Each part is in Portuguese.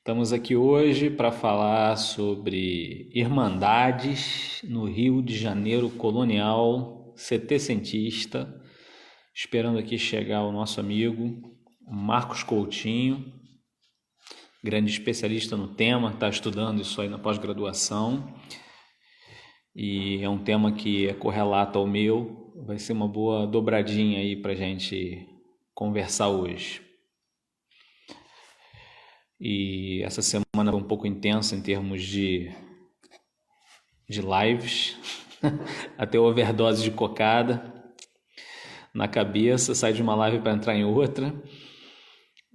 Estamos aqui hoje para falar sobre Irmandades no Rio de Janeiro colonial, setecentista. Esperando aqui chegar o nosso amigo Marcos Coutinho, grande especialista no tema, está estudando isso aí na pós-graduação. E é um tema que é correlato ao meu. Vai ser uma boa dobradinha aí para a gente conversar hoje. E essa semana foi um pouco intensa em termos de lives, até overdose de cocada na cabeça, sai de uma live para entrar em outra,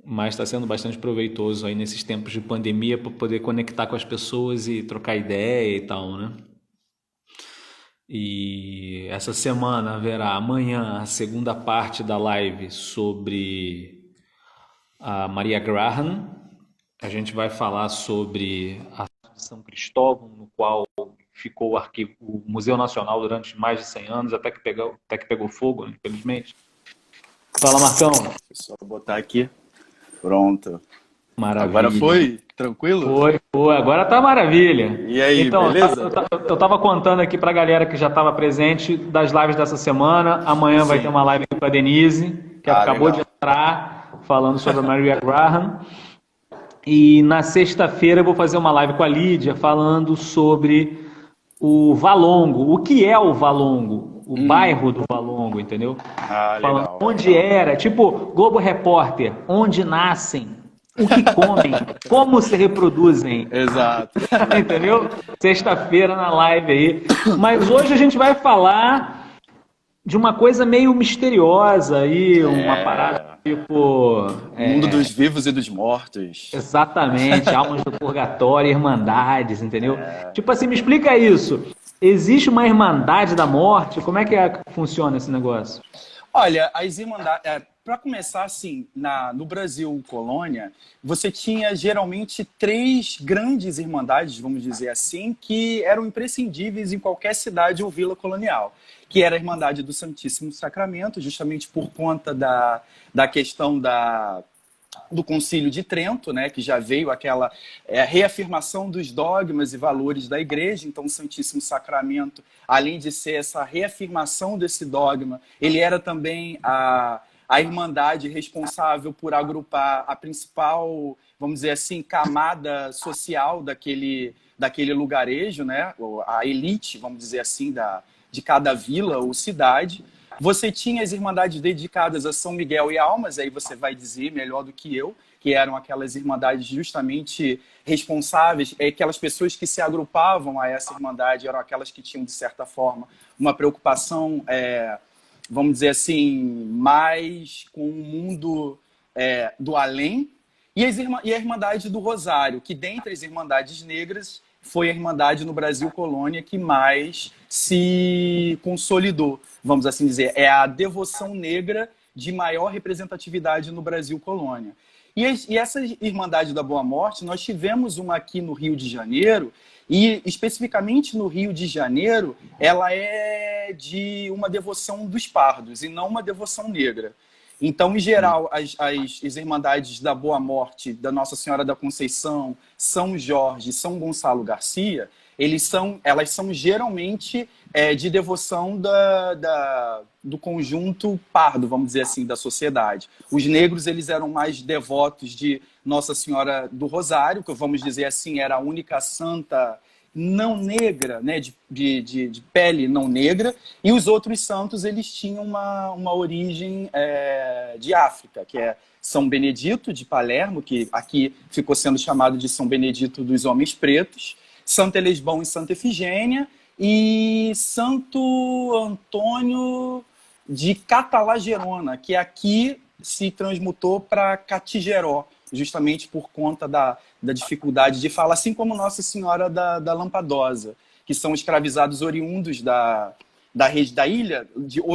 mas está sendo bastante proveitoso aí nesses tempos de pandemia para poder conectar com as pessoas e trocar ideia e tal, né? E essa semana haverá amanhã a segunda parte da live sobre a Maria Graham. A gente vai falar sobre a de São Cristóvão, no qual ficou o Museu Nacional durante mais de 100 anos, até que pegou fogo, infelizmente. Fala, Marcão. Só botar aqui. Pronto. Maravilha. Agora foi? Tranquilo? Foi. Agora tá maravilha. E aí, então, beleza? Eu tava contando aqui pra galera que já estava presente das lives dessa semana. Amanhã vai ter uma live aqui com a Denise, que acabou legal. de entrar, falando sobre a Maria Graham. E na sexta-feira eu vou fazer uma live com a Lídia falando sobre o Valongo. O que é o Valongo? O bairro do Valongo, entendeu? Falando Legal. onde era, tipo Globo Repórter, onde nascem, o que comem, como se reproduzem. Exato. Entendeu? Sexta-feira na live aí. Mas hoje a gente vai falar de uma coisa meio misteriosa aí, uma parada tipo... Mundo dos vivos e dos mortos. Exatamente, almas do purgatório, irmandades, entendeu? Tipo assim, me explica isso. Existe uma irmandade da morte? Como é que funciona esse negócio? Olha, as irmandades... Para começar, assim, no Brasil colônia, você tinha geralmente três grandes irmandades, vamos dizer assim, que eram imprescindíveis em qualquer cidade ou vila colonial, que era a Irmandade do Santíssimo Sacramento, justamente por conta da questão do Concílio de Trento, né, que já veio aquela reafirmação dos dogmas e valores da Igreja. Então, o Santíssimo Sacramento, além de ser essa reafirmação desse dogma, ele era também a irmandade responsável por agrupar a principal, vamos dizer assim, camada social daquele lugarejo, né? A elite, vamos dizer assim, de cada vila ou cidade. Você tinha as irmandades dedicadas a São Miguel e Almas, aí você vai dizer melhor do que eu, que eram aquelas irmandades justamente responsáveis, aquelas pessoas que se agrupavam a essa irmandade eram aquelas que tinham, de certa forma, uma preocupação... vamos dizer assim, mais com o mundo do além, e a Irmandade do Rosário, que dentre as Irmandades Negras foi a Irmandade no Brasil Colônia que mais se consolidou, vamos assim dizer. É a devoção negra de maior representatividade no Brasil Colônia. E essa Irmandade da Boa Morte, nós tivemos uma aqui no Rio de Janeiro, e especificamente no Rio de Janeiro, ela é de uma devoção dos pardos e não uma devoção negra. Então, em geral, as Irmandades da Boa Morte, da Nossa Senhora da Conceição, São Jorge, São Gonçalo Garcia, elas são geralmente de devoção do conjunto pardo, vamos dizer assim, da sociedade. Os negros eles eram mais devotos de Nossa Senhora do Rosário, que vamos dizer assim, era a única santa não negra, né, de pele não negra, e os outros santos eles tinham uma origem de África, que é São Benedito de Palermo, que aqui ficou sendo chamado de São Benedito dos Homens Pretos, Santo Elesbão e Santa Efigênia, e Santo Antônio de Catalagerona, que aqui se transmutou para Catigeró, justamente por conta da dificuldade de falar, assim como Nossa Senhora da Lampadosa, que são escravizados oriundos da ilha,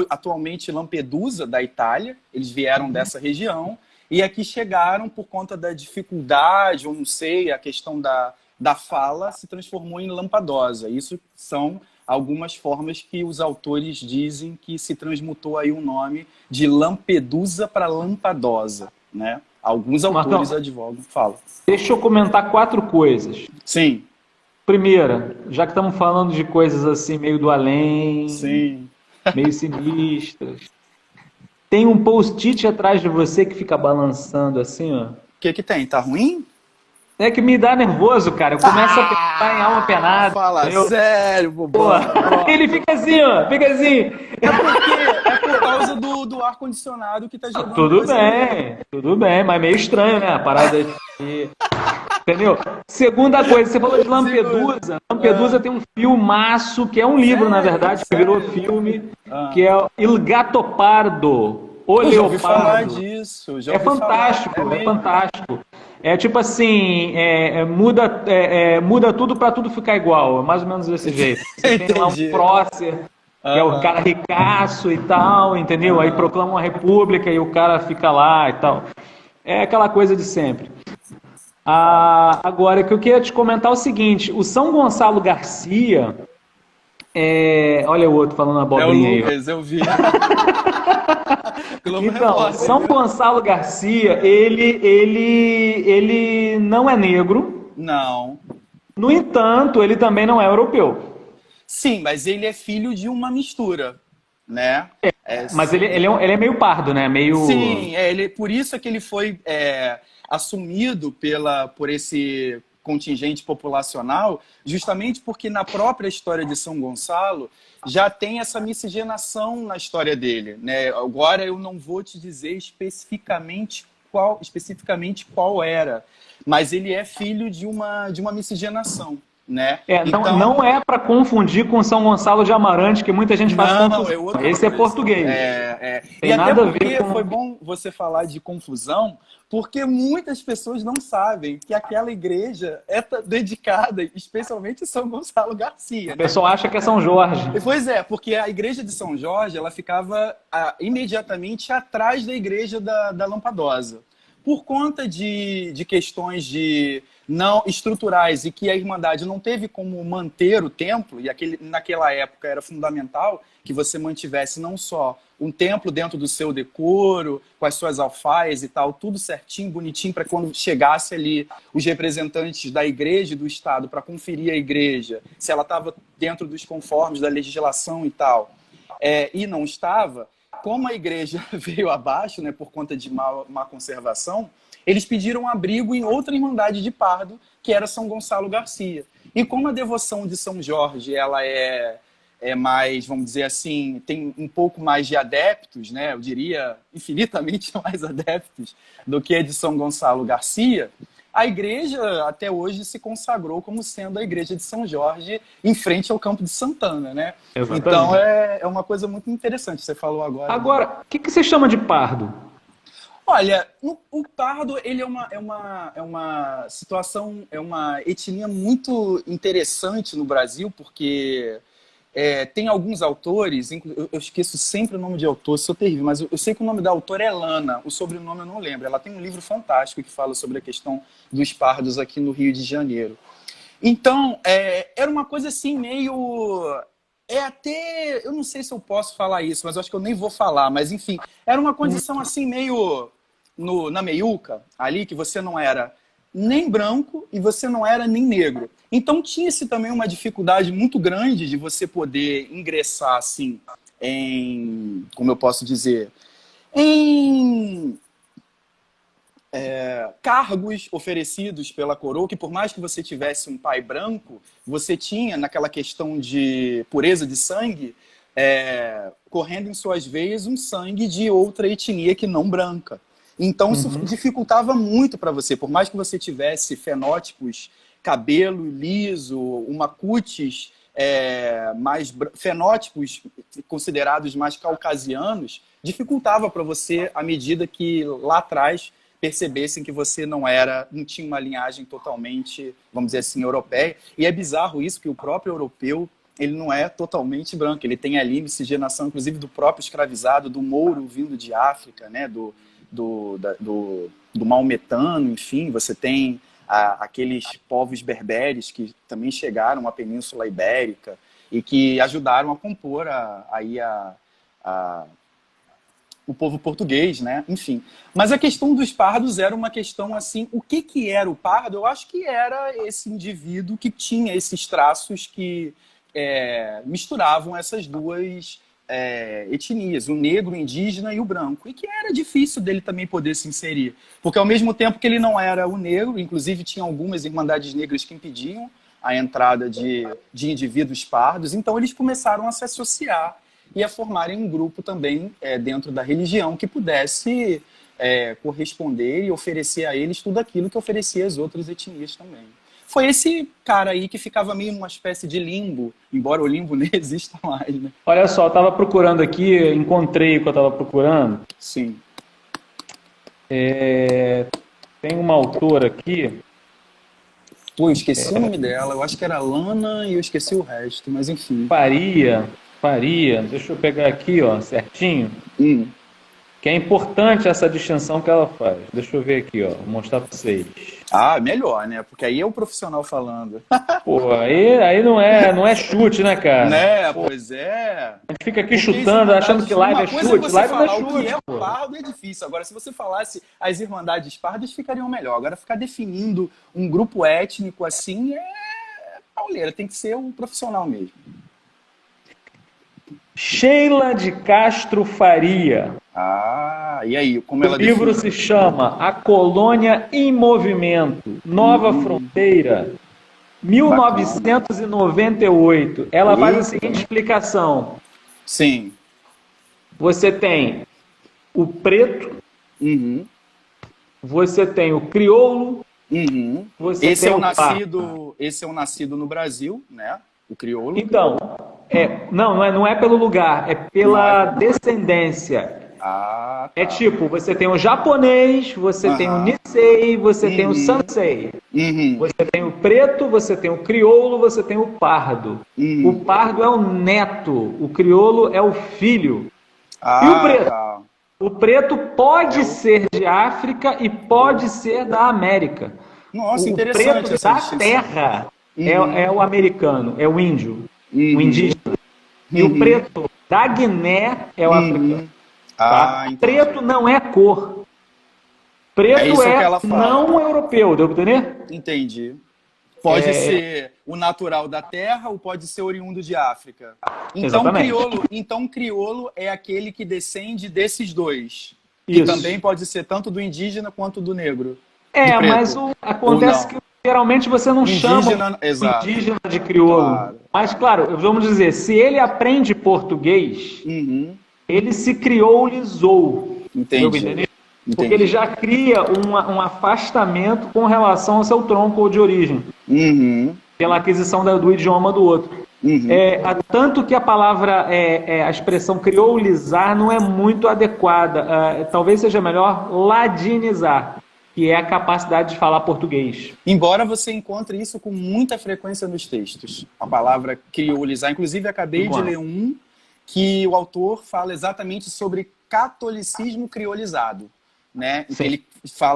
atualmente Lampedusa, da Itália. Eles vieram dessa região e aqui chegaram por conta da dificuldade, ou não sei, a questão da fala se transformou em Lampadosa. Isso são algumas formas que os autores dizem que se transmutou aí o nome de Lampedusa para Lampadosa, né? Alguns Marcão, autores advogam. Fala. deixa eu comentar 4 coisas. Sim, Primeira, já que estamos falando de coisas assim, meio do além, sim. meio sinistras, tem um post-it atrás de você que fica balançando assim, ó. O que que tem? Tá ruim? É que me dá nervoso, cara. Eu começo a pensar em alma Ah, penada, fala entendeu? sério, Pô, bobão. Ó, ele fica assim, ó, fica assim. é por causa do ar-condicionado que tá Ah, jogando coisa nele. tudo bem, mas meio estranho, né? A parada de... Entendeu? Segunda coisa, você falou de Segura. Lampedusa. Ah, Lampedusa tem um filmaço, que é um livro, na sério, verdade, que virou sério. filme, Ah. que é Il Gattopardo, O Eu já ouvi falar Leopardo. disso, já É ouvi falar. É fantástico, é mesmo. fantástico. É tipo assim, muda tudo para tudo ficar igual, é mais ou menos desse jeito. Você tem lá um Entendi. prócer, que é o Aham, cara ricaço e tal, entendeu? Aí aham. proclama uma república e o cara fica lá e tal. É aquela coisa de sempre. Fala. Agora, o que eu queria te comentar é o seguinte: o São Gonçalo Garcia, olha o outro falando É o abobrinha aí, ó. Lucas, eu vi. Globo Então, Repórter, São viu? Gonçalo Garcia, ele não é negro, Não. no entanto, ele também não é europeu. Sim, mas ele é filho de uma mistura, né? É, Mas ele é meio pardo, né? Meio. sim, por isso é que ele foi assumido por esse contingente populacional, justamente porque na própria história de São Gonçalo já tem essa miscigenação na história dele, né? Agora eu não vou te dizer especificamente qual era, mas ele é filho de uma miscigenação, né? Não, Então, não é para confundir com São Gonçalo de Amarante, que muita gente faz não, confusão. é outra Esse é coisa. português. E Tem até nada a ver porque foi com. bom você falar de confusão, porque muitas pessoas não sabem que aquela igreja é dedicada especialmente a São Gonçalo O Garcia, né? pessoal acha que é São Jorge. Pois é, porque a igreja de São Jorge ela ficava imediatamente atrás da igreja da Lampadosa. Por conta de questões de não estruturais e que a Irmandade não teve como manter o templo, e naquela época era fundamental que você mantivesse não só um templo dentro do seu decoro, com as suas alfaias e tal, tudo certinho, bonitinho, para quando chegasse ali os representantes da igreja e do Estado para conferir a igreja, se ela estava dentro dos conformes da legislação e tal, e não estava, como a igreja veio abaixo, né, por conta de má conservação, eles pediram abrigo em outra irmandade de Pardo, que era São Gonçalo Garcia. E como a devoção de São Jorge ela é mais, vamos dizer assim, tem um pouco mais de adeptos, né, eu diria infinitamente mais adeptos do que a de São Gonçalo Garcia, a igreja até hoje se consagrou como sendo a igreja de São Jorge em frente ao Campo de Santana, né? Então Exatamente. é uma coisa muito interessante, você falou agora. Agora, o que você chama de pardo? Olha, o pardo ele é uma situação, é uma etnia muito interessante no Brasil, porque tem alguns autores, eu esqueço sempre o nome de autor, sou terrível, mas eu sei que o nome da autora é Lana, o sobrenome eu não lembro. Ela tem um livro fantástico que fala sobre a questão dos pardos aqui no Rio de Janeiro. Então, era uma coisa assim meio... eu não sei se eu posso falar isso, mas eu acho que eu nem vou falar, mas enfim, era uma condição assim meio na meiuca, ali, que você não era nem branco e você não era nem negro. Então tinha-se também uma dificuldade muito grande de você poder ingressar assim como eu posso dizer, em cargos oferecidos pela coroa, que por mais que você tivesse um pai branco, você tinha, naquela questão de pureza de sangue, correndo em suas veias um sangue de outra etnia que não branca. Então isso dificultava muito para você, por mais que você tivesse fenótipos, cabelo liso, uma cutis fenótipos considerados mais caucasianos, dificultava para você à medida que lá atrás percebessem que você não tinha uma linhagem totalmente, vamos dizer assim, europeia. E é bizarro isso, que o próprio europeu, ele não é totalmente branco, ele tem ali miscigenação, inclusive, do próprio escravizado, do mouro vindo de África, né, do maometano, enfim, você tem aqueles povos berberes que também chegaram à Península Ibérica e que ajudaram a compor o povo português, né? Enfim. Mas a questão dos pardos era uma questão assim, o que que era o pardo? Eu acho que era esse indivíduo que tinha esses traços que misturavam essas duas etnias, o negro, o indígena e o branco, e que era difícil dele também poder se inserir, porque ao mesmo tempo que ele não era o negro, inclusive tinha algumas irmandades negras que impediam a entrada de indivíduos pardos, então eles começaram a se associar e a formarem um grupo também dentro da religião que pudesse corresponder e oferecer a eles tudo aquilo que oferecia às outras etnias também. Foi esse cara aí que ficava meio numa espécie de limbo, embora o limbo nem exista mais, né? Olha só, eu estava procurando aqui, encontrei o que eu estava procurando. Sim. Tem uma autora aqui. Pô, eu esqueci o nome dela, eu acho que era Lana e eu esqueci o resto, mas enfim. Faria, deixa eu pegar aqui, ó, certinho. Que é importante essa distinção que ela faz. Deixa eu ver aqui, ó, vou mostrar para vocês. Ah, melhor, né? Porque aí é o profissional falando. Pô, aí não é chute, né, cara? Né? Pô, Pois é. a gente fica aqui chutando, achando que live é chute. Live não é chute, o que é pô. pardo é difícil. Agora, se você falasse as irmandades pardas, ficariam melhor. Agora, ficar definindo um grupo étnico assim pauleira. Tem que ser um profissional mesmo. Sheila de Castro Faria. Ah, e aí? Como O ela livro define? se chama A Colônia em Movimento, Nova Fronteira, 1998. Ela faz a Eita. seguinte explicação. Sim. Você tem o preto, Uhum. você tem o crioulo, Uhum. você Esse tem é o o pardo. nascido no Brasil, né? O crioulo. Então, não é pelo lugar, é pela descendência. Ah, É tá. tipo, você tem o japonês, você tem o Nisei, você tem o Sansei. Uhum. Você tem o preto, você tem o crioulo, você tem o pardo. O pardo é o neto, o crioulo é o filho. E o preto? Tá. O preto pode ser de África e pode ser da América. Nossa, O interessante preto essa da distinção. terra é o americano, é o índio, o indígena. E o Uhum. preto da Guiné é o africano. Tá? Entendi. Preto não é cor. Preto isso que ela fala. não europeu, deu pra entender? Entendi. Pode ser o natural da terra ou pode ser oriundo de África. Exatamente. Então, crioulo é aquele que descende desses dois. Isso. E também pode ser tanto do indígena quanto do negro. Mas acontece que geralmente você não chama o indígena de crioulo. Claro. Mas, claro, vamos dizer, se ele aprende português, ele se crioulizou. Entendi. Porque ele já cria um afastamento com relação ao seu tronco de origem, pela aquisição do idioma do outro. Tanto que a palavra, a expressão crioulizar não é muito adequada. Talvez seja melhor ladinizar, que é a capacidade de falar português. Embora você encontre isso com muita frequência nos textos, a palavra crioulizar. Inclusive, acabei de ler um que o autor fala exatamente sobre catolicismo criolizado, né? Ele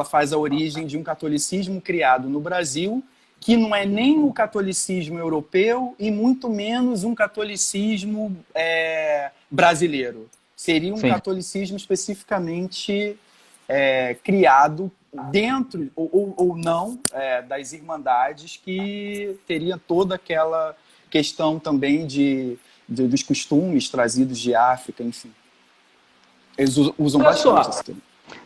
faz a origem de um catolicismo criado no Brasil, que não é nem o catolicismo europeu e muito menos um catolicismo brasileiro. Seria um catolicismo especificamente criado dentro ou não das irmandades, que teria toda aquela questão também dos costumes trazidos de África, enfim. Eles usam bastante esse termo.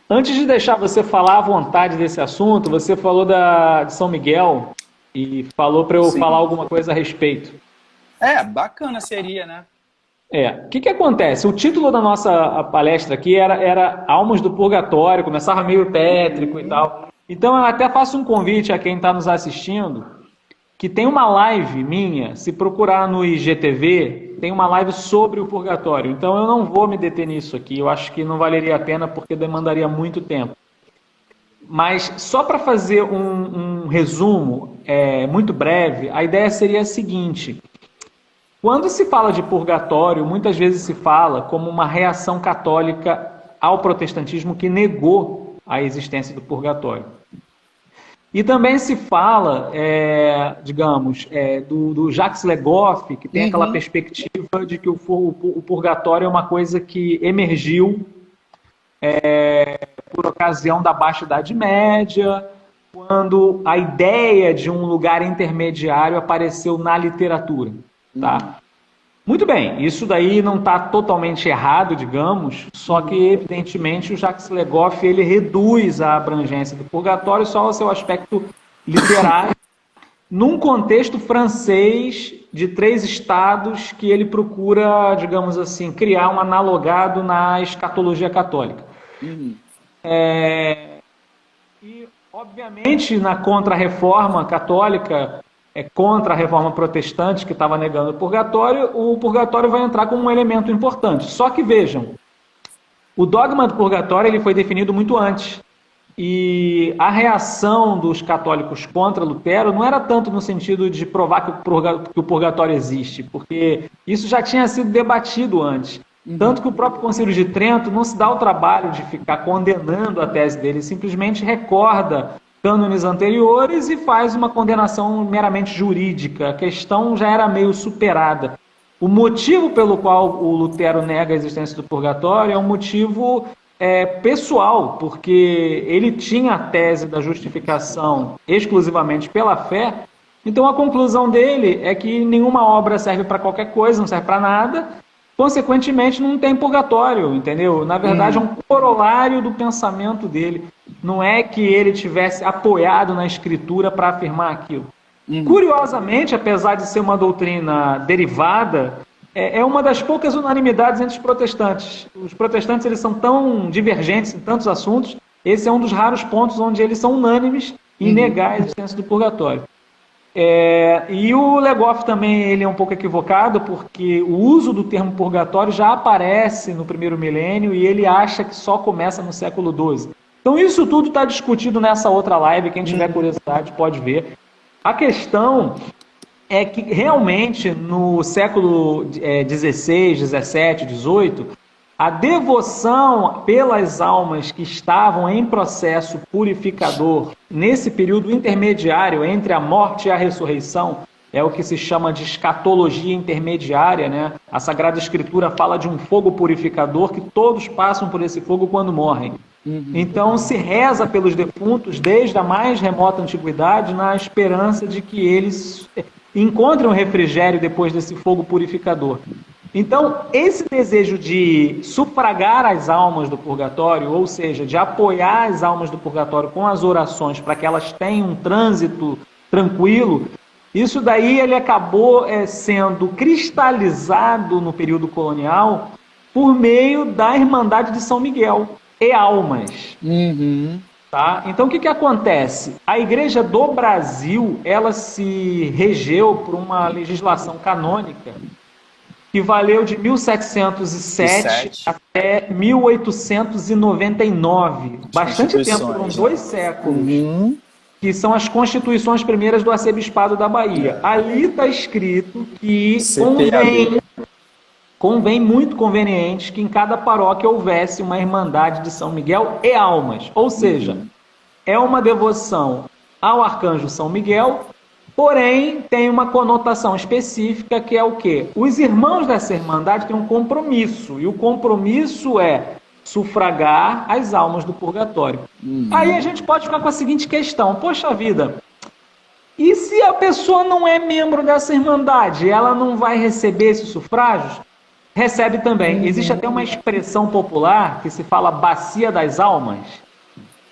Antes de deixar você falar à vontade desse assunto, você falou de São Miguel e falou para eu falar alguma coisa a respeito. Bacana seria, né? O que acontece? O título da nossa palestra aqui era Almas do Purgatório, começava meio tétrico e tal. Então eu até faço um convite a quem está nos assistindo, que tem uma live minha, se procurar no IGTV, tem uma live sobre o purgatório. Então eu não vou me deter nisso aqui, eu acho que não valeria a pena porque demandaria muito tempo. Mas só para fazer um resumo muito breve, a ideia seria a seguinte: quando se fala de purgatório, muitas vezes se fala como uma reação católica ao protestantismo que negou a existência do purgatório. E também se fala, do Jacques Legoff, que tem aquela perspectiva de que o purgatório é uma coisa que emergiu por ocasião da Baixa Idade Média, quando a ideia de um lugar intermediário apareceu na literatura. Tá? Muito bem, isso daí não está totalmente errado, digamos, só que, evidentemente, o Jacques Le Goff ele reduz a abrangência do purgatório só ao seu aspecto literário, num contexto francês de 3 estados que ele procura, digamos assim, criar um analogado na escatologia católica. E, obviamente, na Contra-Reforma Católica, contra a Reforma Protestante, que estava negando o purgatório vai entrar como um elemento importante. Só que, vejam, o dogma do purgatório ele foi definido muito antes. E a reação dos católicos contra Lutero não era tanto no sentido de provar que o purgatório existe, porque isso já tinha sido debatido antes. Tanto que o próprio Concílio de Trento não se dá o trabalho de ficar condenando a tese dele, simplesmente recorda cânones anteriores e faz uma condenação meramente jurídica. A questão já era meio superada. O motivo pelo qual o Lutero nega a existência do purgatório é um motivo pessoal, porque ele tinha a tese da justificação exclusivamente pela fé. Então a conclusão dele é que nenhuma obra serve para qualquer coisa, não serve para nada. Consequentemente, não tem purgatório, entendeu? Na verdade, é um corolário do pensamento dele. Não é que ele tivesse apoiado na escritura para afirmar aquilo. Curiosamente, apesar de ser uma doutrina derivada, é uma das poucas unanimidades entre os protestantes. Os protestantes eles são tão divergentes em tantos assuntos, esse é um dos raros pontos onde eles são unânimes em negar a existência do purgatório. E o Le Goff também ele é um pouco equivocado, porque o uso do termo purgatório já aparece no primeiro milênio e ele acha que só começa no século XII. Então isso tudo está discutido nessa outra live, quem tiver curiosidade pode ver. A questão é que realmente no século XVI, XVII, XVIII, a devoção pelas almas que estavam em processo purificador, nesse período intermediário entre a morte e a ressurreição, é o que se chama de escatologia intermediária, né? A Sagrada Escritura fala de um fogo purificador que todos passam por esse fogo quando morrem. Então se reza pelos defuntos desde a mais remota antiguidade na esperança de que eles encontrem um refrigério depois desse fogo purificador. Então, esse desejo de sufragar as almas do purgatório, ou seja, de apoiar as almas do purgatório com as orações para que elas tenham um trânsito tranquilo, isso daí ele acabou sendo cristalizado no período colonial por meio da Irmandade de São Miguel e Almas. Tá? Então, o que acontece? A Igreja do Brasil, ela se regeu por uma legislação canônica que valeu de 1707 até 1899. Bastante tempo, foram 2 séculos. Que são as constituições primeiras do arcebispado da Bahia. Ali está escrito que convém muito conveniente que em cada paróquia houvesse uma Irmandade de São Miguel e Almas. Ou seja, é uma devoção ao Arcanjo São Miguel, porém tem uma conotação específica que é o quê? Os irmãos dessa Irmandade têm um compromisso, e o compromisso é sufragar as almas do purgatório. Aí a gente pode ficar com a seguinte questão: poxa vida, e se a pessoa não é membro dessa Irmandade, ela não vai receber esses sufrágios? Recebe também. Existe até uma expressão popular que se fala bacia das almas.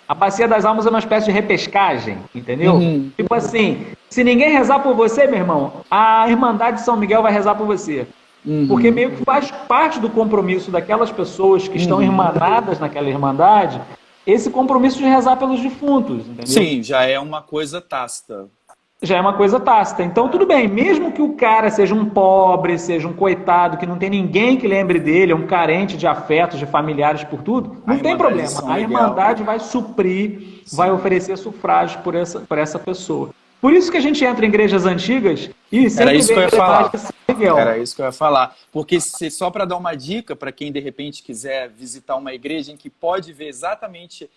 A bacia das almas é uma espécie de repescagem, entendeu? Tipo assim, se ninguém rezar por você, meu irmão, a Irmandade de São Miguel vai rezar por você. Porque meio que faz parte do compromisso daquelas pessoas que estão irmanadas naquela Irmandade, esse compromisso de rezar pelos defuntos, entendeu? Sim, já é uma coisa tácita. Já é uma coisa tácita. Então, tudo bem, mesmo que o cara seja um pobre, seja um coitado, que não tem ninguém que lembre dele, é um carente de afetos, de familiares por tudo, não tem problema. A Irmandade vai suprir, vai oferecer sufrágio por essa pessoa. Por isso que a gente entra em igrejas antigas e sempre Era isso que eu ia falar. Era isso que eu ia falar. Porque só para dar uma dica para quem de repente quiser visitar uma igreja em que pode ver exatamente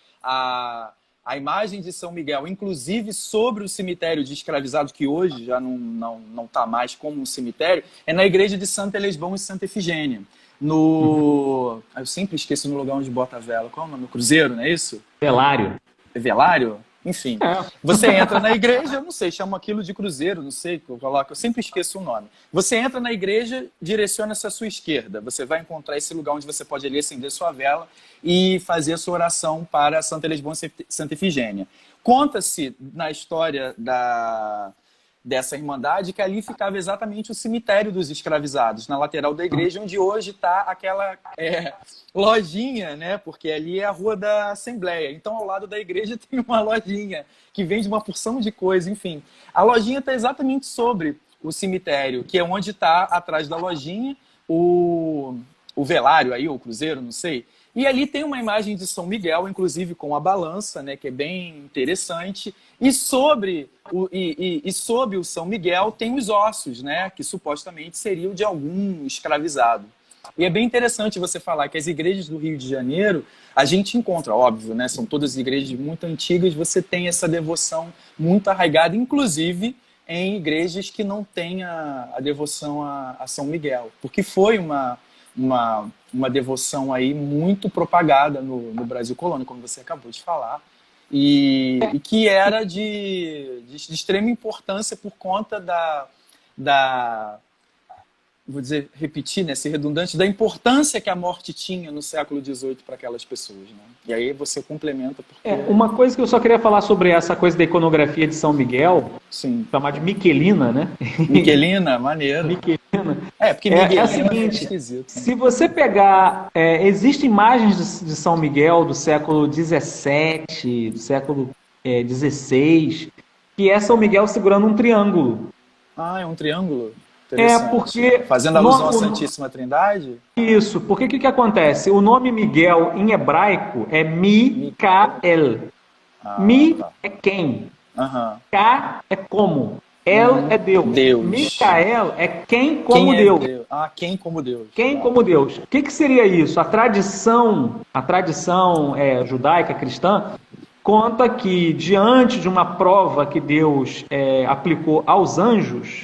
a imagem de São Miguel, inclusive sobre o cemitério de escravizados, que hoje já não está mais como um cemitério, é na igreja de Santa Elesbão e Santa Efigênia. no... Eu sempre esqueço no lugar onde bota a vela. Qual é o nome? O Cruzeiro, não é isso? Velário. Velário? Enfim, É. você entra na igreja, eu não sei, chama aquilo de cruzeiro, não sei, eu sempre esqueço o nome. Você entra na igreja, direciona-se à sua esquerda. Você vai encontrar esse lugar onde você pode ali acender sua vela e fazer a sua oração para Santa Lisboa e Santa Ifigênia. Conta-se na história dessa irmandade que ali ficava exatamente o cemitério dos escravizados, na lateral da igreja, onde hoje está aquela lojinha, né? Porque ali é a Rua da Assembleia. Então, ao lado da igreja tem uma lojinha que vende uma porção de coisa, enfim. A lojinha está exatamente sobre o cemitério, que é onde está, atrás da lojinha, o velário aí, o cruzeiro, não sei. E ali tem uma imagem de São Miguel, inclusive com a balança, né, que é bem interessante. E sobre o São Miguel tem os ossos, né, que supostamente seriam de algum escravizado. E é bem interessante você falar que as igrejas do Rio de Janeiro, a gente encontra, óbvio, né, são todas igrejas muito antigas, você tem essa devoção muito arraigada, inclusive em igrejas que não têm a devoção a São Miguel. Porque foi uma devoção aí muito propagada no Brasil colônia, como você acabou de falar, e que era de extrema importância por conta vou dizer, repetir, né, ser redundante, da importância que a morte tinha no século XVIII para aquelas pessoas. Né? E aí você complementa porque... Uma coisa que eu só queria falar sobre essa coisa da iconografia de São Miguel, Sim. chamar de Miquelina, né? Miquelina, maneiro. Miquelina. Porque Miguelina é o seguinte, esquisito. Se você pegar... existem imagens de São Miguel do século XVII, do século XVI, que é São Miguel segurando um triângulo. Ah, é um triângulo? Porque... Fazendo alusão à Santíssima Trindade? Isso, porque o que acontece? O nome Miguel em hebraico é Mikael. É quem? Ka é como. El é Deus. Mikael é quem como Deus. Quem como Deus. Quem como Deus. O que seria isso? A tradição judaica, cristã, conta que diante de uma prova que Deus aplicou aos anjos,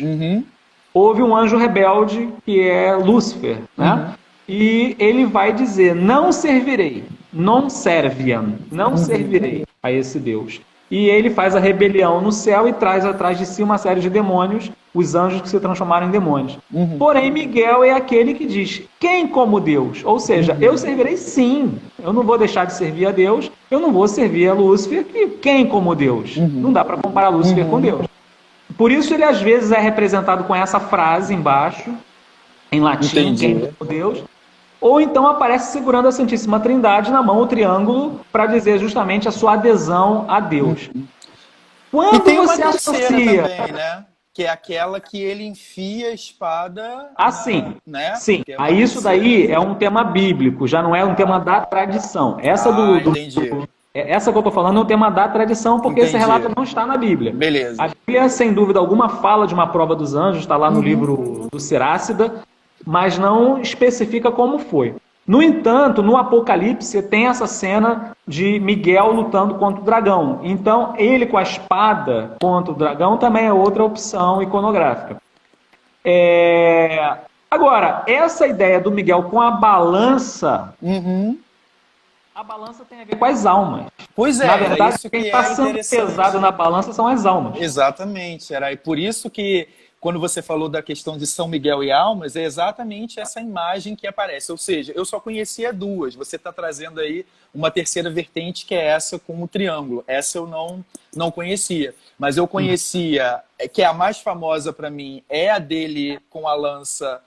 houve um anjo rebelde, que é Lúcifer, né? E ele vai dizer, não servirei, não serviam, não servirei a esse Deus. E ele faz a rebelião no céu e traz atrás de si uma série de demônios, os anjos que se transformaram em demônios. Porém, Miguel é aquele que diz, quem como Deus? Ou seja, eu servirei sim, eu não vou deixar de servir a Deus, eu não vou servir a Lúcifer, quem como Deus? Não dá para comparar Lúcifer com Deus. Por isso ele às vezes é representado com essa frase embaixo, em latim, quem como Deus, ou então aparece segurando a Santíssima Trindade na mão, o triângulo, para dizer justamente a sua adesão a Deus. Quando e tem você uma associa... também, né? Que é aquela que ele enfia a espada... sim. Né? Sim. Aí isso daí é um tema bíblico, já não é um tema da tradição. Essa essa que eu estou falando é um tema da tradição, porque esse relato não está na Bíblia. Beleza. A Bíblia, sem dúvida alguma, fala de uma prova dos anjos, está lá no livro do Sirácida, mas não especifica como foi. No entanto, no Apocalipse tem essa cena de Miguel lutando contra o dragão. Então, ele com a espada contra o dragão também é outra opção iconográfica. Agora, essa ideia do Miguel com a balança... A balança tem a ver com as almas. Pois é, na verdade, isso quem está sendo pesado na balança são as almas. Exatamente. E por isso que, quando você falou da questão de São Miguel e almas, é exatamente essa imagem que aparece. Ou seja, eu só conhecia duas. Você está trazendo aí uma terceira vertente, que é essa com o triângulo. Essa eu não conhecia. Mas eu conhecia, que é a mais famosa para mim, é a dele com a lança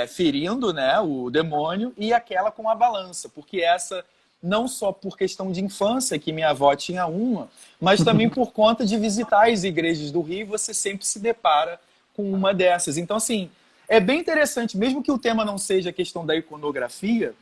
ferindo, né, o demônio, e aquela com a balança. Porque essa... não só por questão de infância, que minha avó tinha uma, mas também por conta de visitar as igrejas do Rio, você sempre se depara com uma dessas. Então, assim, é bem interessante, mesmo que o tema não seja a questão da iconografia,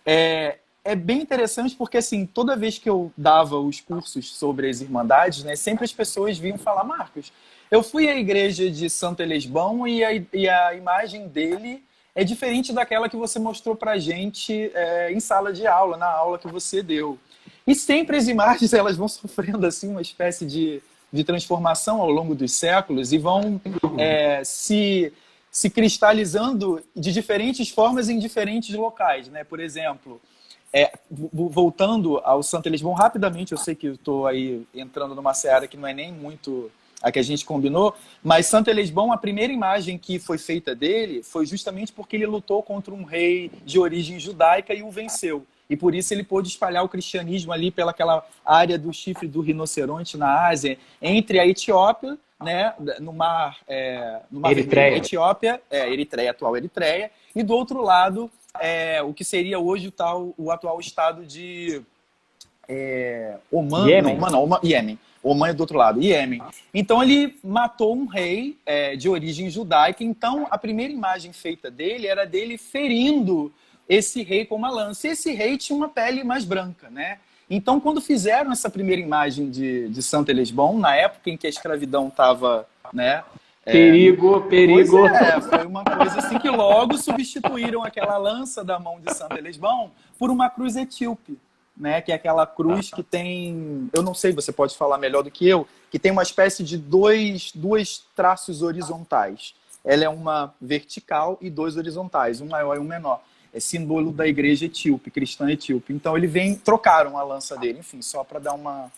é bem interessante porque, assim, toda vez que eu dava os cursos sobre as irmandades, né, sempre as pessoas vinham falar, Marcos, eu fui à igreja de Santo Elesbão e a imagem dele... é diferente daquela que você mostrou pra gente em sala de aula, na aula que você deu. E sempre as imagens elas vão sofrendo assim, uma espécie de transformação ao longo dos séculos e vão se cristalizando de diferentes formas em diferentes locais, né? Por exemplo, voltando ao Santo Elisbão rapidamente, eu sei que eu estou aí entrando numa seara que não é nem muito a que a gente combinou, mas Santo Elisbão, a primeira imagem que foi feita dele foi justamente porque ele lutou contra um rei de origem judaica e o venceu. E por isso ele pôde espalhar o cristianismo ali pelaquela área do chifre do rinoceronte na Ásia, entre a Etiópia, né, no mar Eritreia. Etiópia, Eritreia, atual Eritreia, e do outro lado, o que seria hoje o atual estado de Omã, Iêmen. Omã é do outro lado, Iêmen. Então ele matou um rei de origem judaica, então a primeira imagem feita dele era dele ferindo esse rei com uma lança. E esse rei tinha uma pele mais branca, né? Então, quando fizeram essa primeira imagem de Santo Elisbão, na época em que a escravidão estava, né? Perigo. Foi uma coisa assim que logo substituíram aquela lança da mão de Santo Elisbão por uma cruz etíope, né? Que é aquela cruz que tem, eu não sei, você pode falar melhor do que eu, que tem uma espécie de dois traços horizontais. Ela é uma vertical e dois horizontais, um maior e um menor. É símbolo da igreja etíope, cristã etíope. Então trocaram a lança dele, enfim, só para dar uma...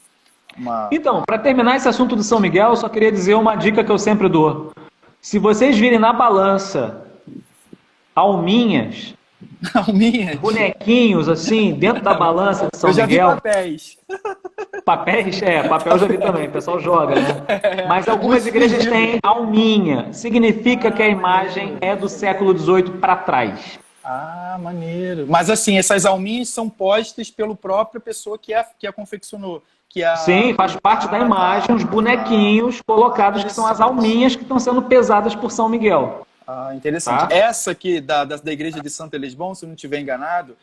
Então, para terminar esse assunto do São Miguel, eu só queria dizer uma dica que eu sempre dou. Se vocês virem na balança alminhas, bonequinhos assim, dentro da balança de São Miguel... Eu já vi papéis. Papéis? Papel eu já vi também, o pessoal joga, né? Mas algumas igrejas têm alminha. Significa que a imagem é do século XVIII para trás. Ah, maneiro. Mas assim, essas alminhas são postas pela própria pessoa que a confeccionou. Sim, faz parte da imagem, os bonequinhos colocados, que são as alminhas que estão sendo pesadas por São Miguel. Ah, interessante. Tá? Essa aqui da igreja de Santo Elisbão, se eu não estiver enganado,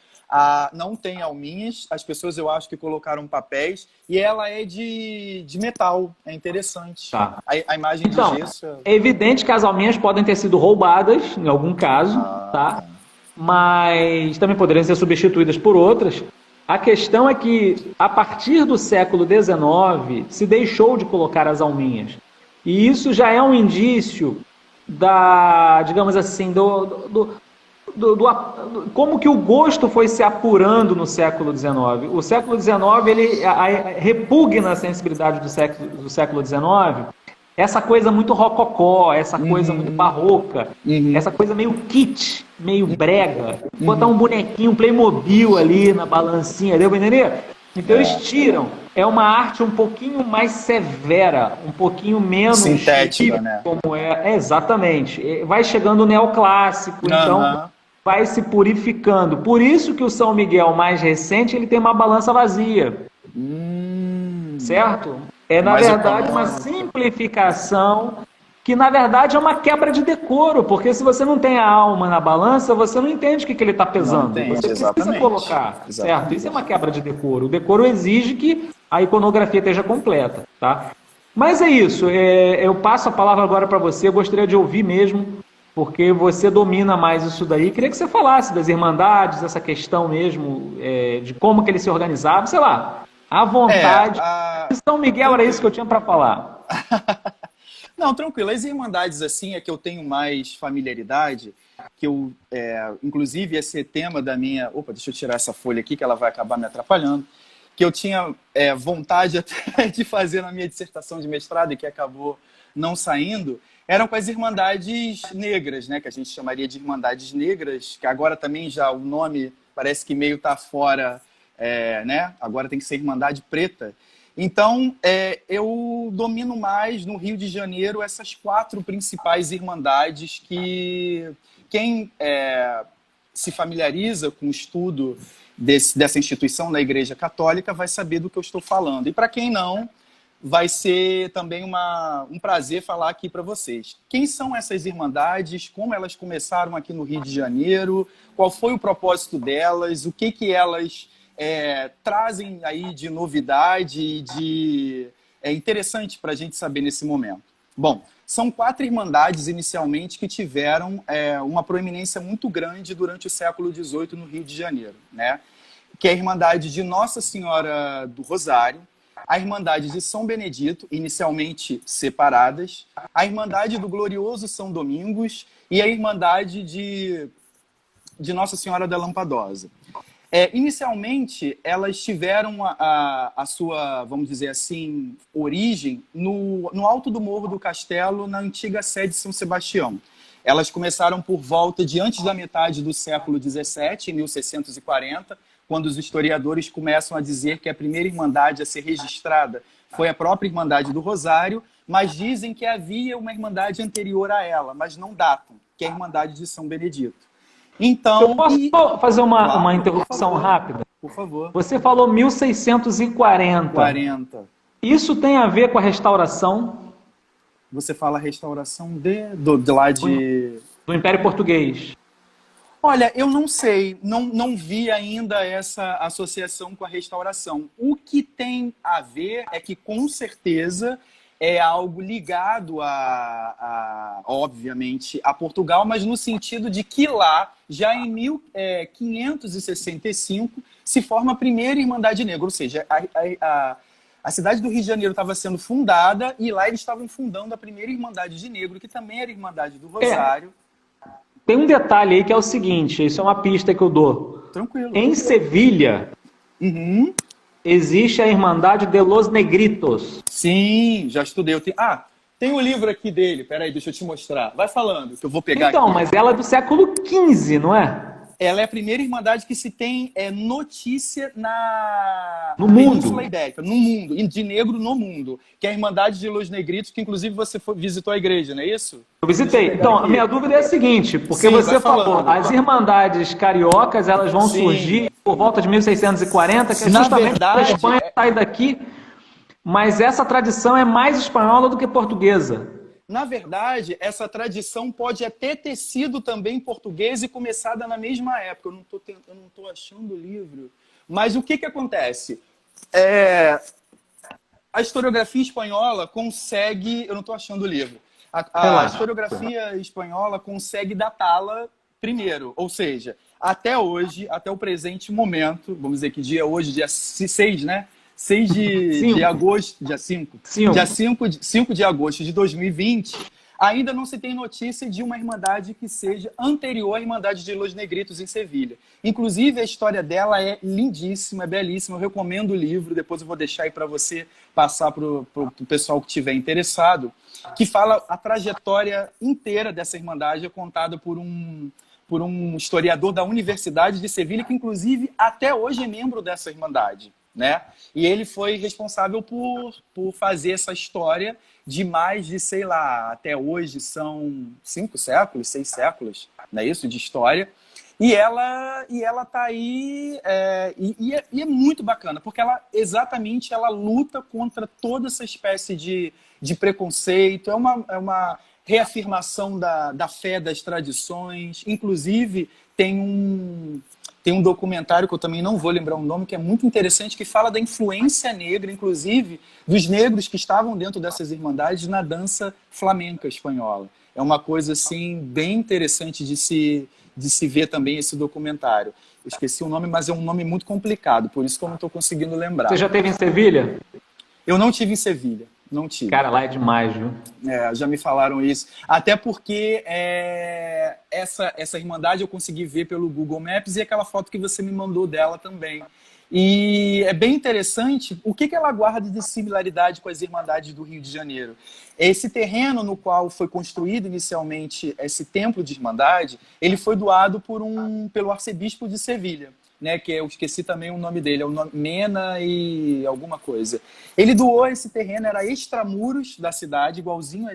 não tem alminhas, as pessoas eu acho que colocaram papéis, e ela é de metal, é interessante. Tá. A imagem de gesso... É evidente que as alminhas podem ter sido roubadas, em algum caso, tá? Mas também poderiam ser substituídas por outras. A questão é que, a partir do século XIX, se deixou de colocar as alminhas. E isso já é um indício da, digamos assim, como que o gosto foi se apurando no século XIX. O século XIX, ele repugna a sensibilidade do século XIX, essa coisa muito rococó, essa coisa muito barroca, essa coisa meio kitsch, meio brega. Botar um bonequinho, um Playmobil ali na balancinha, deu pra entender? Então eles tiram. É uma arte um pouquinho mais severa, um pouquinho menos... sintética, né? Como exatamente. Vai chegando o neoclássico, então vai se purificando. Por isso que o São Miguel mais recente, ele tem uma balança vazia. Certo? É, na verdade, uma simplificação que, na verdade, é uma quebra de decoro, porque se você não tem a alma na balança, você não entende o que ele está pesando. Você precisa colocar, certo? Isso é uma quebra de decoro. O decoro exige que a iconografia esteja completa, tá? Mas é isso. Eu passo a palavra agora para você. Eu gostaria de ouvir mesmo, porque você domina mais isso daí. Queria que você falasse das irmandades, essa questão mesmo, de como que eles se organizavam, sei lá. À vontade. São Miguel era isso que eu tinha para falar. Não, tranquilo. As irmandades, assim, é que eu tenho mais familiaridade, que eu, inclusive, esse tema da minha... Opa, deixa eu tirar essa folha aqui, que ela vai acabar me atrapalhando. Que eu tinha vontade até de fazer na minha dissertação de mestrado e que acabou não saindo, eram com as irmandades negras, né? Que a gente chamaria de irmandades negras, que agora também já o nome parece que meio está fora... né? Agora tem que ser Irmandade Preta. Então, eu domino mais no Rio de Janeiro essas 4 principais irmandades que quem se familiariza com o estudo dessa instituição da Igreja Católica vai saber do que eu estou falando. E para quem não, vai ser também um prazer falar aqui para vocês. Quem são essas irmandades, como elas começaram aqui no Rio de Janeiro, qual foi o propósito delas, o que elas... trazem aí de novidade e de interessante para a gente saber nesse momento. Bom, são 4 irmandades inicialmente que tiveram uma proeminência muito grande durante o século XVIII no Rio de Janeiro, né? Que é a Irmandade de Nossa Senhora do Rosário, a Irmandade de São Benedito, inicialmente separadas, a Irmandade do Glorioso São Domingos e a Irmandade de Nossa Senhora da Lampadosa. Inicialmente, elas tiveram a sua, vamos dizer assim, origem no alto do Morro do Castelo, na antiga sede de São Sebastião. Elas começaram por volta de antes da metade do século XVII, em 1640, quando os historiadores começam a dizer que a primeira Irmandade a ser registrada foi a própria Irmandade do Rosário, mas dizem que havia uma Irmandade anterior a ela, mas não datam, que é a Irmandade de São Benedito. Então, eu posso fazer uma interrupção rápida? Por favor. Você falou 1640. 40. Isso tem a ver com a restauração? Você fala restauração do Império Português. Olha, eu não sei, não vi ainda essa associação com a restauração. O que tem a ver é que, com certeza, é algo ligado obviamente, a Portugal, mas no sentido de que lá, já em 1565, se forma a primeira Irmandade Negra, ou seja, a cidade do Rio de Janeiro estava sendo fundada e lá eles estavam fundando a primeira Irmandade de Negro, que também era a Irmandade do Rosário. Tem um detalhe aí que é o seguinte, isso é uma pista que eu dou. Tranquilo. Em Sevilha, existe a Irmandade de los Negritos. Sim, já estudei. Tem um livro aqui dele. Peraí, deixa eu te mostrar. Vai falando, que eu vou pegar então, aqui. Mas ela é do século XV, não é? Ela é a primeira Irmandade que se tem notícia no mundo. Península Ibérica, no mundo, de negro no mundo, que é a Irmandade de los Negritos, que inclusive você visitou a igreja, não é isso? Eu visitei. Então, a minha dúvida é a seguinte, porque você falou, as Irmandades cariocas, elas vão surgir por volta de 1640, que é justamente a Espanha sai daqui, mas essa tradição é mais espanhola do que portuguesa. Na verdade, essa tradição pode até ter sido também portuguesa e começada na mesma época. Eu não estou achando o livro. Mas o que acontece? A historiografia espanhola consegue... Eu não estou achando o livro. A historiografia espanhola consegue datá-la primeiro. Ou seja, até hoje, até o presente momento, vamos dizer que dia hoje, dia 6, né? 6 de agosto, dia 5. Dia 5 de agosto de 2020, ainda não se tem notícia de uma irmandade que seja anterior à Irmandade de los Negritos em Sevilha. Inclusive, a história dela é lindíssima, é belíssima. Eu recomendo o livro, depois eu vou deixar aí para você passar para o pessoal que estiver interessado, que fala a trajetória inteira dessa irmandade, é contada por um historiador da Universidade de Sevilha, que inclusive até hoje é membro dessa irmandade. Né? E ele foi responsável por fazer essa história de mais de, sei lá, até hoje são 5 séculos, 6 séculos, não é isso? De história. E ela tá aí, e é muito bacana, porque ela luta contra toda essa espécie de preconceito, é uma reafirmação da fé, das tradições. Inclusive, tem um documentário que eu também não vou lembrar o nome, que é muito interessante, que fala da influência negra, inclusive, dos negros que estavam dentro dessas irmandades na dança flamenca espanhola. É uma coisa, assim, bem interessante de se ver também esse documentário. Eu esqueci o nome, mas é um nome muito complicado, por isso que eu não estou conseguindo lembrar. Você já esteve em Sevilha? Eu não tive em Sevilha. Não tive. Cara, lá é demais, viu? Já me falaram isso. Até porque essa irmandade eu consegui ver pelo Google Maps e aquela foto que você me mandou dela também. E é bem interessante o que ela guarda de similaridade com as irmandades do Rio de Janeiro. Esse terreno no qual foi construído inicialmente esse templo de irmandade, ele foi doado pelo arcebispo de Sevilha. Né, que eu esqueci também o nome dele, é o nome Mena e alguma coisa. Ele doou esse terreno, era extramuros da cidade, igualzinho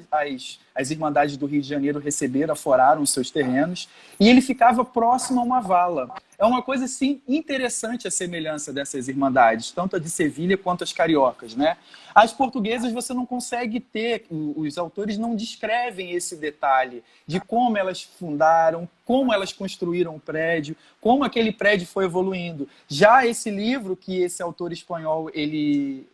as irmandades do Rio de Janeiro receberam, aforaram os seus terrenos, e ele ficava próximo a uma vala. É uma coisa, assim, interessante a semelhança dessas irmandades, tanto a de Sevilha quanto as cariocas, né? As portuguesas você não consegue ter, os autores não descrevem esse detalhe de como elas fundaram, como elas construíram o prédio, como aquele prédio foi evoluindo. Já esse livro que esse autor espanhol ele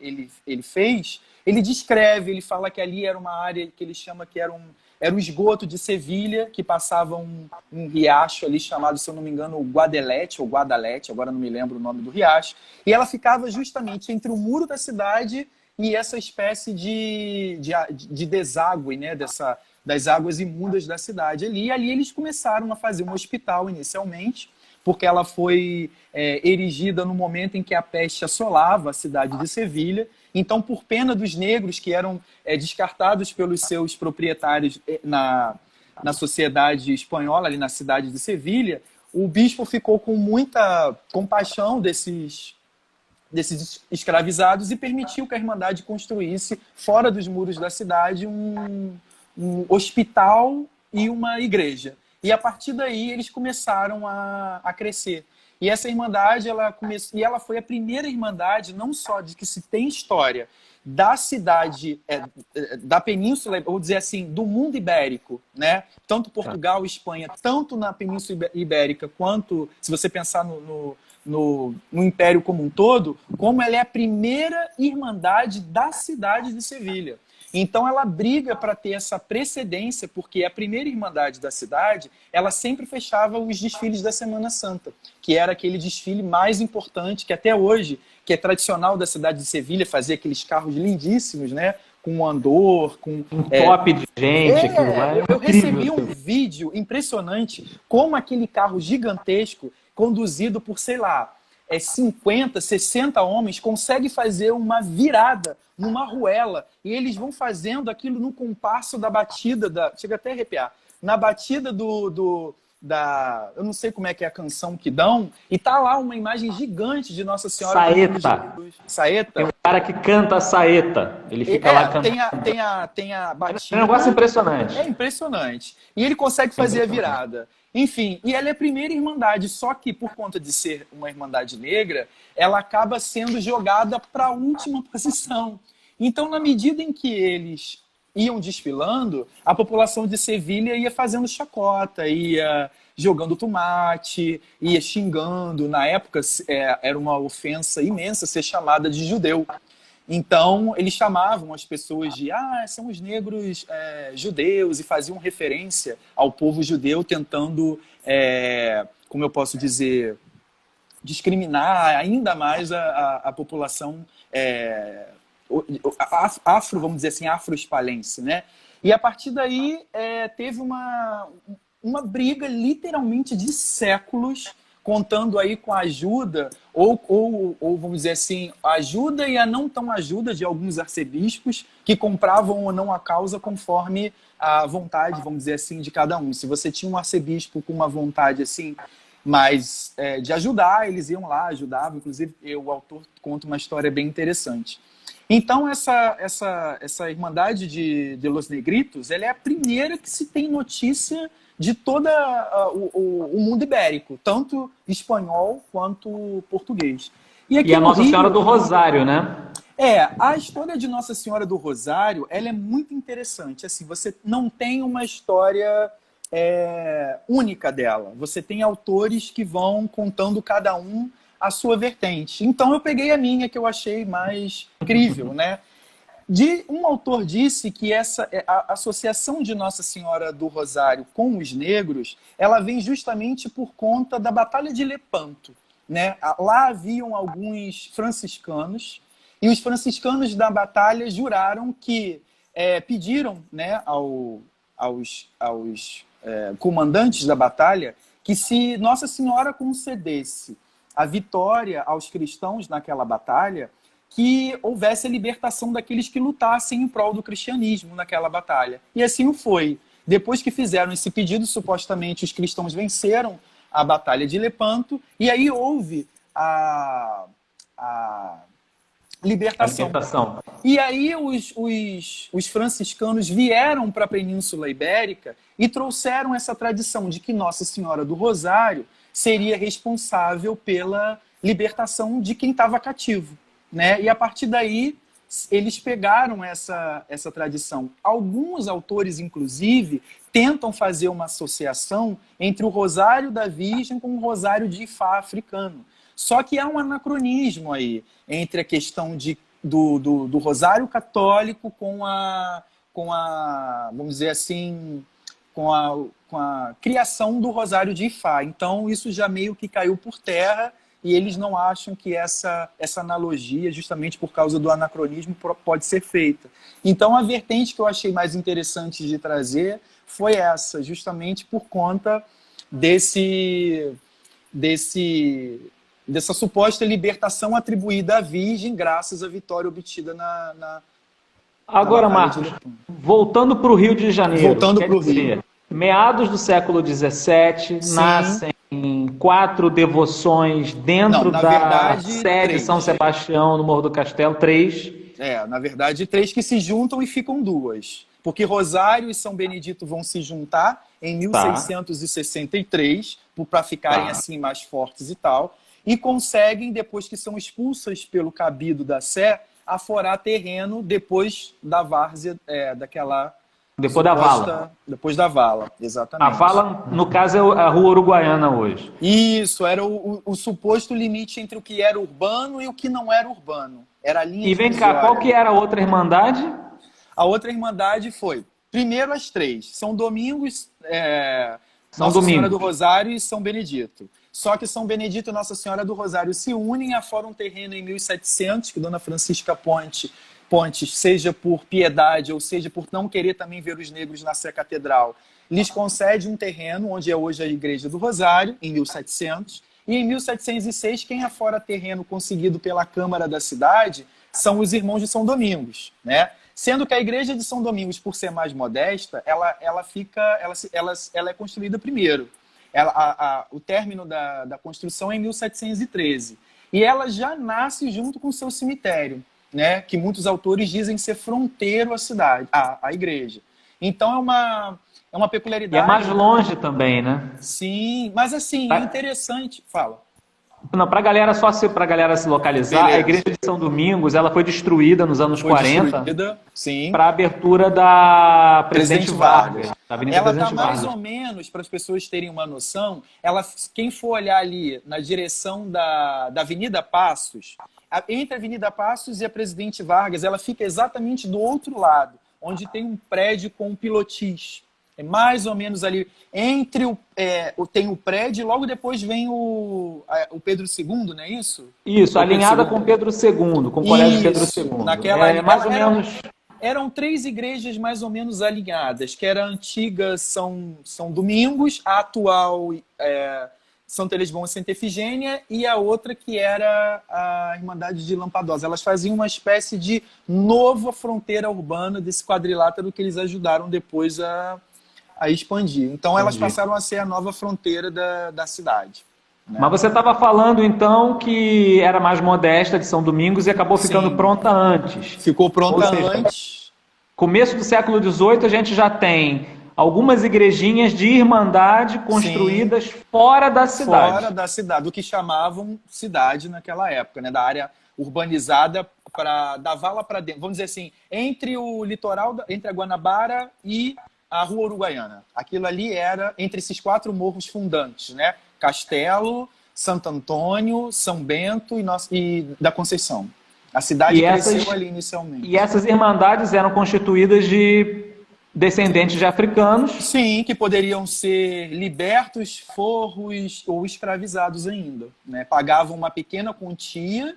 fez, ele descreve, ele fala que ali era uma área que ele chama que era o esgoto de Sevilha, que passava um riacho ali chamado, se eu não me engano, Guadelete ou Guadalete, agora não me lembro o nome do riacho, e ela ficava justamente entre o muro da cidade e essa espécie de deságue, né, das águas imundas da cidade ali. E ali eles começaram a fazer um hospital inicialmente, porque ela foi erigida no momento em que a peste assolava a cidade de Sevilha. Então, por pena dos negros que eram descartados pelos seus proprietários na sociedade espanhola, ali na cidade de Sevilha, o bispo ficou com muita compaixão desses escravizados e permitiu que a Irmandade construísse, fora dos muros da cidade, um hospital e uma igreja. E a partir daí eles começaram a crescer. E essa Irmandade, ela foi a primeira Irmandade, não só de que se tem história da cidade, da península, vou dizer assim, do mundo ibérico, né? Tanto Portugal e Espanha, tanto na Península Ibérica, quanto, se você pensar no Império como um todo, como ela é a primeira Irmandade da cidade de Sevilha. Então ela briga para ter essa precedência, porque a primeira Irmandade da cidade, ela sempre fechava os desfiles da Semana Santa, que era aquele desfile mais importante, que até hoje, que é tradicional da cidade de Sevilha, fazer aqueles carros lindíssimos, né? Com um andor, com... Um top de gente. Eu recebi um vídeo impressionante, como aquele carro gigantesco, conduzido por, sei lá, 50, 60 homens, consegue fazer uma virada numa arruela, e eles vão fazendo aquilo no compasso da batida, chega até a arrepiar, na batida eu não sei como é que é a canção que dão, e tá lá uma imagem gigante de Nossa Senhora. Saeta. Tem um cara que canta a saeta, ele fica lá cantando. Tem a batida. É um negócio impressionante. É impressionante. E ele consegue fazer a virada. Enfim, e ela é a primeira Irmandade, só que por conta de ser uma Irmandade negra, ela acaba sendo jogada para a última posição. Então, na medida em que eles iam desfilando, a população de Sevilha ia fazendo chacota, ia jogando tomate, ia xingando. Na época, era uma ofensa imensa ser chamada de judeu. Então, eles chamavam as pessoas de são os negros judeus, e faziam referência ao povo judeu, tentando, como eu posso dizer, discriminar ainda mais a população afro, vamos dizer assim, afro-hispalense, né? E a partir daí teve uma briga literalmente de séculos, contando aí com a ajuda, ou vamos dizer assim, a ajuda e a não tão ajuda de alguns arcebispos que compravam ou não a causa conforme a vontade, vamos dizer assim, de cada um. Se você tinha um arcebispo com uma vontade assim, mais de ajudar, eles iam lá, ajudavam. Inclusive, o autor conta uma história bem interessante. Então, essa Irmandade de Los Negritos, ela é a primeira que se tem notícia de todo o mundo ibérico, tanto espanhol quanto português. E a Nossa Senhora do Rosário, né? A história de Nossa Senhora do Rosário, ela é muito interessante. Assim, você não tem uma história única dela. Você tem autores que vão contando cada um a sua vertente. Então eu peguei a minha, que eu achei mais crível, né? Um autor disse que a associação de Nossa Senhora do Rosário com os negros, ela vem justamente por conta da Batalha de Lepanto, né? Lá haviam alguns franciscanos, e os franciscanos da batalha juraram que pediram, né, aos comandantes da batalha que, se Nossa Senhora concedesse a vitória aos cristãos naquela batalha, que houvesse a libertação daqueles que lutassem em prol do cristianismo naquela batalha. E assim o foi. Depois que fizeram esse pedido, supostamente os cristãos venceram a Batalha de Lepanto, e aí houve a libertação. E aí os franciscanos vieram para a Península Ibérica e trouxeram essa tradição de que Nossa Senhora do Rosário seria responsável pela libertação de quem estava cativo, né? E a partir daí eles pegaram essa tradição. Alguns autores, inclusive, tentam fazer uma associação entre o Rosário da Virgem com o Rosário de Ifá africano. Só que há um anacronismo aí entre a questão de do Rosário Católico vamos dizer assim, com a criação do Rosário de Ifá. Então, isso já meio que caiu por terra e eles não acham que essa analogia, justamente por causa do anacronismo, pode ser feita. Então, a vertente que eu achei mais interessante de trazer foi essa, justamente por conta dessa suposta libertação atribuída à Virgem, graças à vitória obtida Agora, Marcos, voltando para o Rio de Janeiro, voltando para o Rio. Meados do século XVII, nascem 4 devoções dentro da sede de São Sebastião, no Morro do Castelo, 3. Na verdade, 3 que se juntam e ficam 2. Porque Rosário e São Benedito vão se juntar em 1663, para ficarem assim mais fortes e tal, e conseguem, depois que são expulsas pelo cabido da Sé, aforar terreno depois da várzea, Depois da Vala. Depois da Vala, exatamente. A Vala, no caso, é a Rua Uruguaiana hoje. Isso, era o suposto limite entre o que era urbano e o que não era urbano. Era a linha E vem cá, qual que era a outra irmandade? A outra irmandade foi, primeiro as 3, São Domingos, Senhora do Rosário e São Benedito. Só que São Benedito e Nossa Senhora do Rosário se unem, aforam um terreno em 1700, que Dona Francisca Pontes, seja por piedade ou seja por não querer também ver os negros na Sé Catedral, lhes concede um terreno onde é hoje a Igreja do Rosário, em 1700, e em 1706 quem afora terreno conseguido pela Câmara da cidade são os irmãos de São Domingos, né? Sendo que a Igreja de São Domingos, por ser mais modesta, ela é construída primeiro. O término da construção é em 1713. E ela já nasce junto com o seu cemitério, né? Que muitos autores dizem ser fronteiro à cidade, à igreja. Então é uma peculiaridade. E é mais longe também, né? Sim, mas assim, é interessante. Fala. Não, para a galera se localizar, beleza. A Igreja de São Domingos ela foi destruída nos anos 40 para a abertura da Presidente Vargas. Ela está mais ou menos, para as pessoas terem uma noção, quem for olhar ali na direção da Avenida Passos, entre a Avenida Passos e a Presidente Vargas, ela fica exatamente do outro lado, onde tem um prédio com um pilotis. É mais ou menos ali, tem o prédio e logo depois vem o Pedro II, não é isso? Isso, alinhada com Pedro II, com o Colégio Pedro II. Mais ou menos... Eram 3 igrejas mais ou menos alinhadas, que era a antiga São Domingos, a atual Santa Elisbão e Santa Efigênia, e a outra que era a Irmandade de Lampadosa. Elas faziam uma espécie de nova fronteira urbana desse quadrilátero que eles ajudaram depois a expandir. Então, elas passaram a ser a nova fronteira da cidade. Né? Mas você estava falando, então, que era mais modesta de São Domingos e acabou ficando pronta antes. Ficou pronta antes. Começo do século XVIII, a gente já tem algumas igrejinhas de irmandade construídas fora da cidade. Fora da cidade, do que chamavam cidade naquela época, né? Da área urbanizada da vala para dentro. Vamos dizer assim, entre o litoral, entre a Guanabara e a Rua Uruguaiana. Aquilo ali era entre esses 4 morros fundantes, né? Castelo, Santo Antônio, São Bento e da Conceição. A cidade cresceu ali inicialmente. E essas irmandades eram constituídas de descendentes de africanos? Sim, que poderiam ser libertos, forros ou escravizados ainda, né? Pagavam uma pequena quantia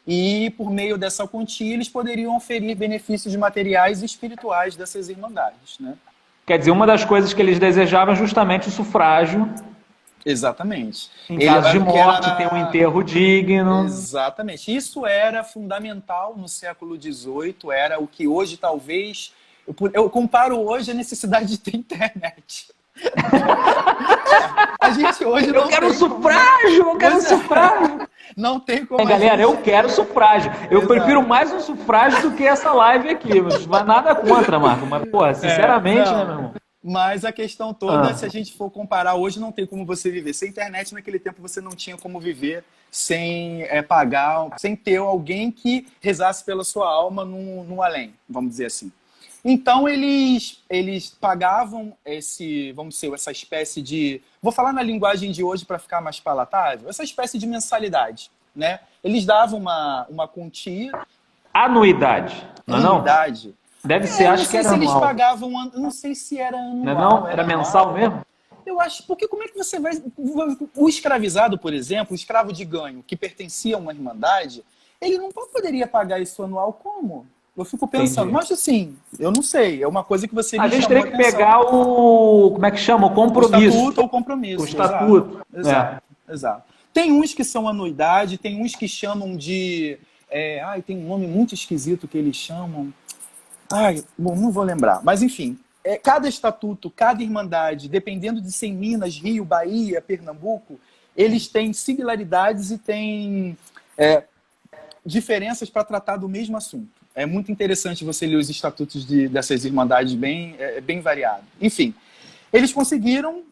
e, por meio dessa quantia, eles poderiam oferir benefícios materiais e espirituais dessas irmandades, né? Quer dizer, uma das coisas que eles desejavam é justamente o sufrágio. Exatamente. Em caso de morte, ter um enterro digno. Exatamente. Isso era fundamental no século XVIII, era o que hoje talvez... Eu comparo hoje a necessidade de ter internet. A gente hoje não quero sufrágio, eu quero sufrágio. Não tem como. Galera, eu quero sufrágio. Eu prefiro mais um sufrágio do que essa live aqui. Mas não é nada contra, Marco. Mas, pô, sinceramente, né, meu irmão? Mas a questão toda, se a gente for comparar, hoje não tem como você viver. Sem internet, naquele tempo, você não tinha como viver sem pagar, sem ter alguém que rezasse pela sua alma no além, vamos dizer assim. Então, eles pagavam essa espécie de... Vou falar na linguagem de hoje para ficar mais palatável. Essa espécie de mensalidade, né? Eles davam uma quantia Anuidade, não é não? Anuidade. Deve ser, Eu não acho que sei era se eles anual. pagavam, eu não sei se era Não é anual, não? era Era mensal anual. mesmo? Eu acho, porque como é que você vai. O escravizado, por exemplo, o escravo de ganho, que pertencia a uma irmandade, ele não poderia pagar isso anual como? Eu fico pensando, Entendi. mas assim, eu não sei, é uma coisa que você A me gente chamou teria a que atenção. pegar o, como é que chama? O O compromisso. estatuto ou o O compromisso, exato. estatuto. Exato, É. exato. Tem uns que são anuidade, tem uns que chamam de. Tem um nome muito esquisito que eles chamam. Ai, bom, não vou lembrar. Mas, enfim, cada estatuto, cada irmandade, dependendo de ser em Minas, Rio, Bahia, Pernambuco, eles têm similaridades e têm diferenças para tratar do mesmo assunto. É muito interessante você ler os estatutos dessas irmandades bem variado. Enfim, eles conseguiram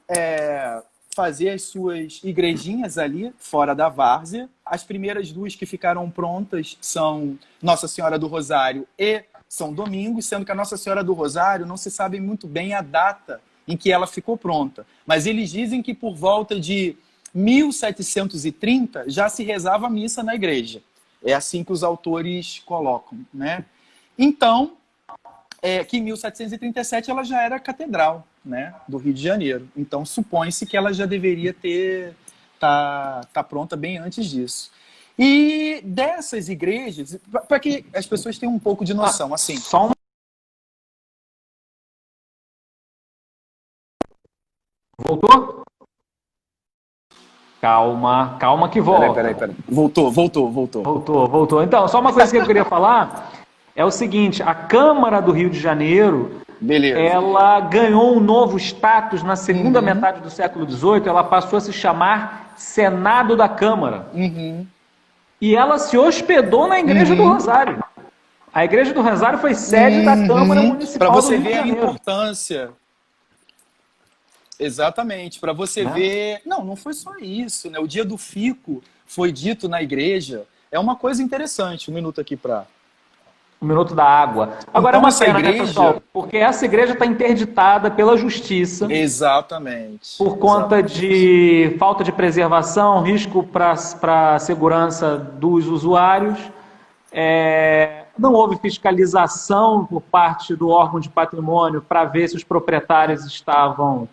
fazer as suas igrejinhas ali, fora da várzea. As primeiras duas que ficaram prontas são Nossa Senhora do Rosário e São Domingos, sendo que a Nossa Senhora do Rosário não se sabe muito bem a data em que ela ficou pronta. Mas eles dizem que por volta de 1730 já se rezava a missa na igreja. É assim que os autores colocam, né? Então, que em 1737 ela já era catedral, né, do Rio de Janeiro. Então, supõe-se que ela já deveria tá pronta bem antes disso. E dessas igrejas, para que as pessoas tenham um pouco de Ah, noção, assim. só um... Voltou? Calma, calma que volta. Peraí. Voltou. Voltou. Então, só uma coisa que eu queria falar é o seguinte: a Câmara do Rio de Janeiro, Beleza. ela ganhou um novo status na segunda metade do século XVIII. Ela passou a se chamar Senado da Câmara. E ela se hospedou na Igreja do Rosário. A Igreja do Rosário foi sede da Câmara Para Municipal do você Rio de ver a Janeiro. importância. Exatamente, para você Né? ver. Não foi só isso, né? O dia do fico foi dito na igreja. É uma coisa interessante. Um minuto aqui para. O Minuto da Água. Agora é Então, uma essa pena, né, igreja. pessoal? Porque essa igreja está interditada pela Justiça Exatamente. por conta de falta de preservação, risco para a segurança dos usuários. Não houve fiscalização por parte do órgão de patrimônio para ver se os proprietários estavam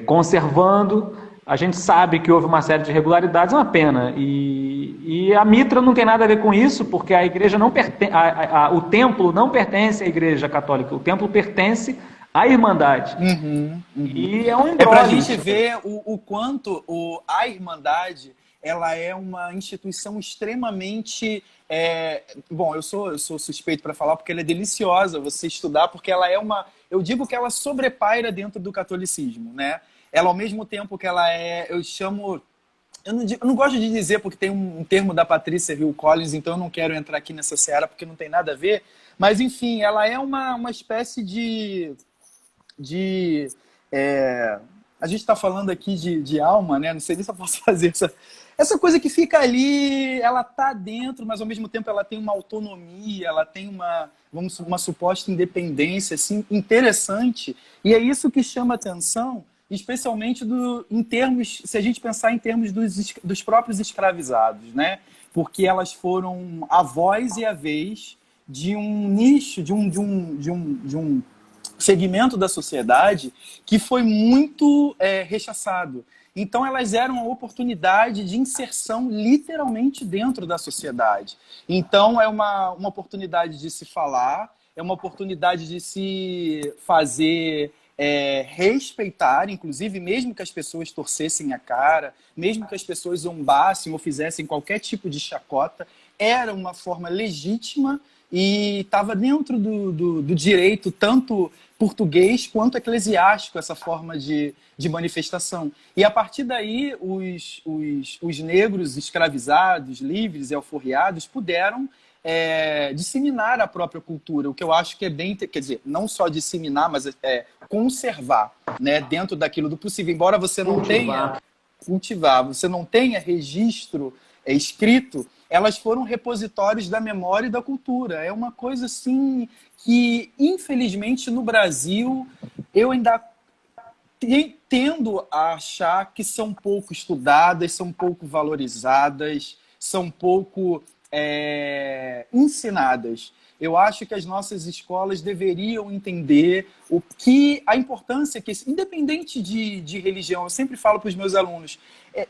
conservando. A gente sabe que houve uma série de irregularidades, é uma pena. E a Mitra não tem nada a ver com isso, porque a igreja não pertence, o templo não pertence à igreja católica, o templo pertence à Irmandade. E é um É para a imbróglio. gente ver o quanto a Irmandade ela é uma instituição extremamente. Bom, eu sou suspeito para falar porque ela é deliciosa você estudar, porque ela é uma. Eu digo que ela sobrepaira dentro do catolicismo, né? Ela, ao mesmo tempo que ela eu chamo. Eu não gosto de dizer porque tem um termo da Patrícia Hill Collins, então eu não quero entrar aqui nessa seara porque não tem nada a ver. Mas, enfim, ela é uma espécie de a gente está falando aqui de alma, né? Não sei nem se eu posso fazer essa coisa que fica ali, ela tá dentro, mas ao mesmo tempo ela tem uma autonomia, ela tem uma suposta independência assim, interessante. E é isso que chama atenção, especialmente em termos, se a gente pensar em termos dos próprios escravizados, né? Porque elas foram a voz e a vez de um nicho, de um segmento da sociedade que foi muito rechaçado. Então, elas eram a oportunidade de inserção literalmente dentro da sociedade. Então, é uma oportunidade de se falar, é uma oportunidade de se fazer respeitar, inclusive, mesmo que as pessoas torcessem a cara, mesmo que as pessoas zombassem ou fizessem qualquer tipo de chacota, era uma forma legítima e estava dentro do direito, tanto português quanto eclesiástico, essa forma de manifestação. E a partir daí, os negros escravizados, livres e alforriados puderam disseminar a própria cultura, o que eu acho que é bem, quer dizer, não só disseminar, mas conservar, né, dentro daquilo do possível. Embora você não tenha cultivar, você não tenha registro escrito, elas foram repositórios da memória e da cultura. É uma coisa assim que, infelizmente, no Brasil, eu ainda tendo a achar que são pouco estudadas, são pouco valorizadas, são pouco ensinadas. Eu acho que as nossas escolas deveriam entender a importância que, independente de religião, eu sempre falo para os meus alunos,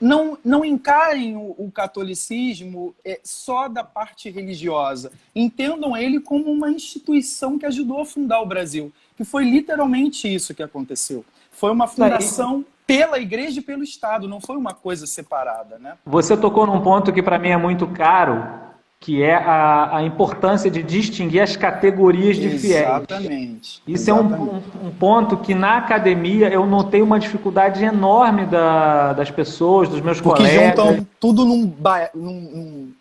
não encarem o catolicismo só da parte religiosa. Entendam ele como uma instituição que ajudou a fundar o Brasil, que foi literalmente isso que aconteceu. Foi uma fundação pela igreja e pelo Estado, não foi uma coisa separada, né? Você tocou num ponto que para mim é muito caro, que é a importância de distinguir as categorias de fiéis. Exatamente. Isso é um ponto que na academia eu notei uma dificuldade enorme das pessoas, dos meus colegas. Porque juntam tudo num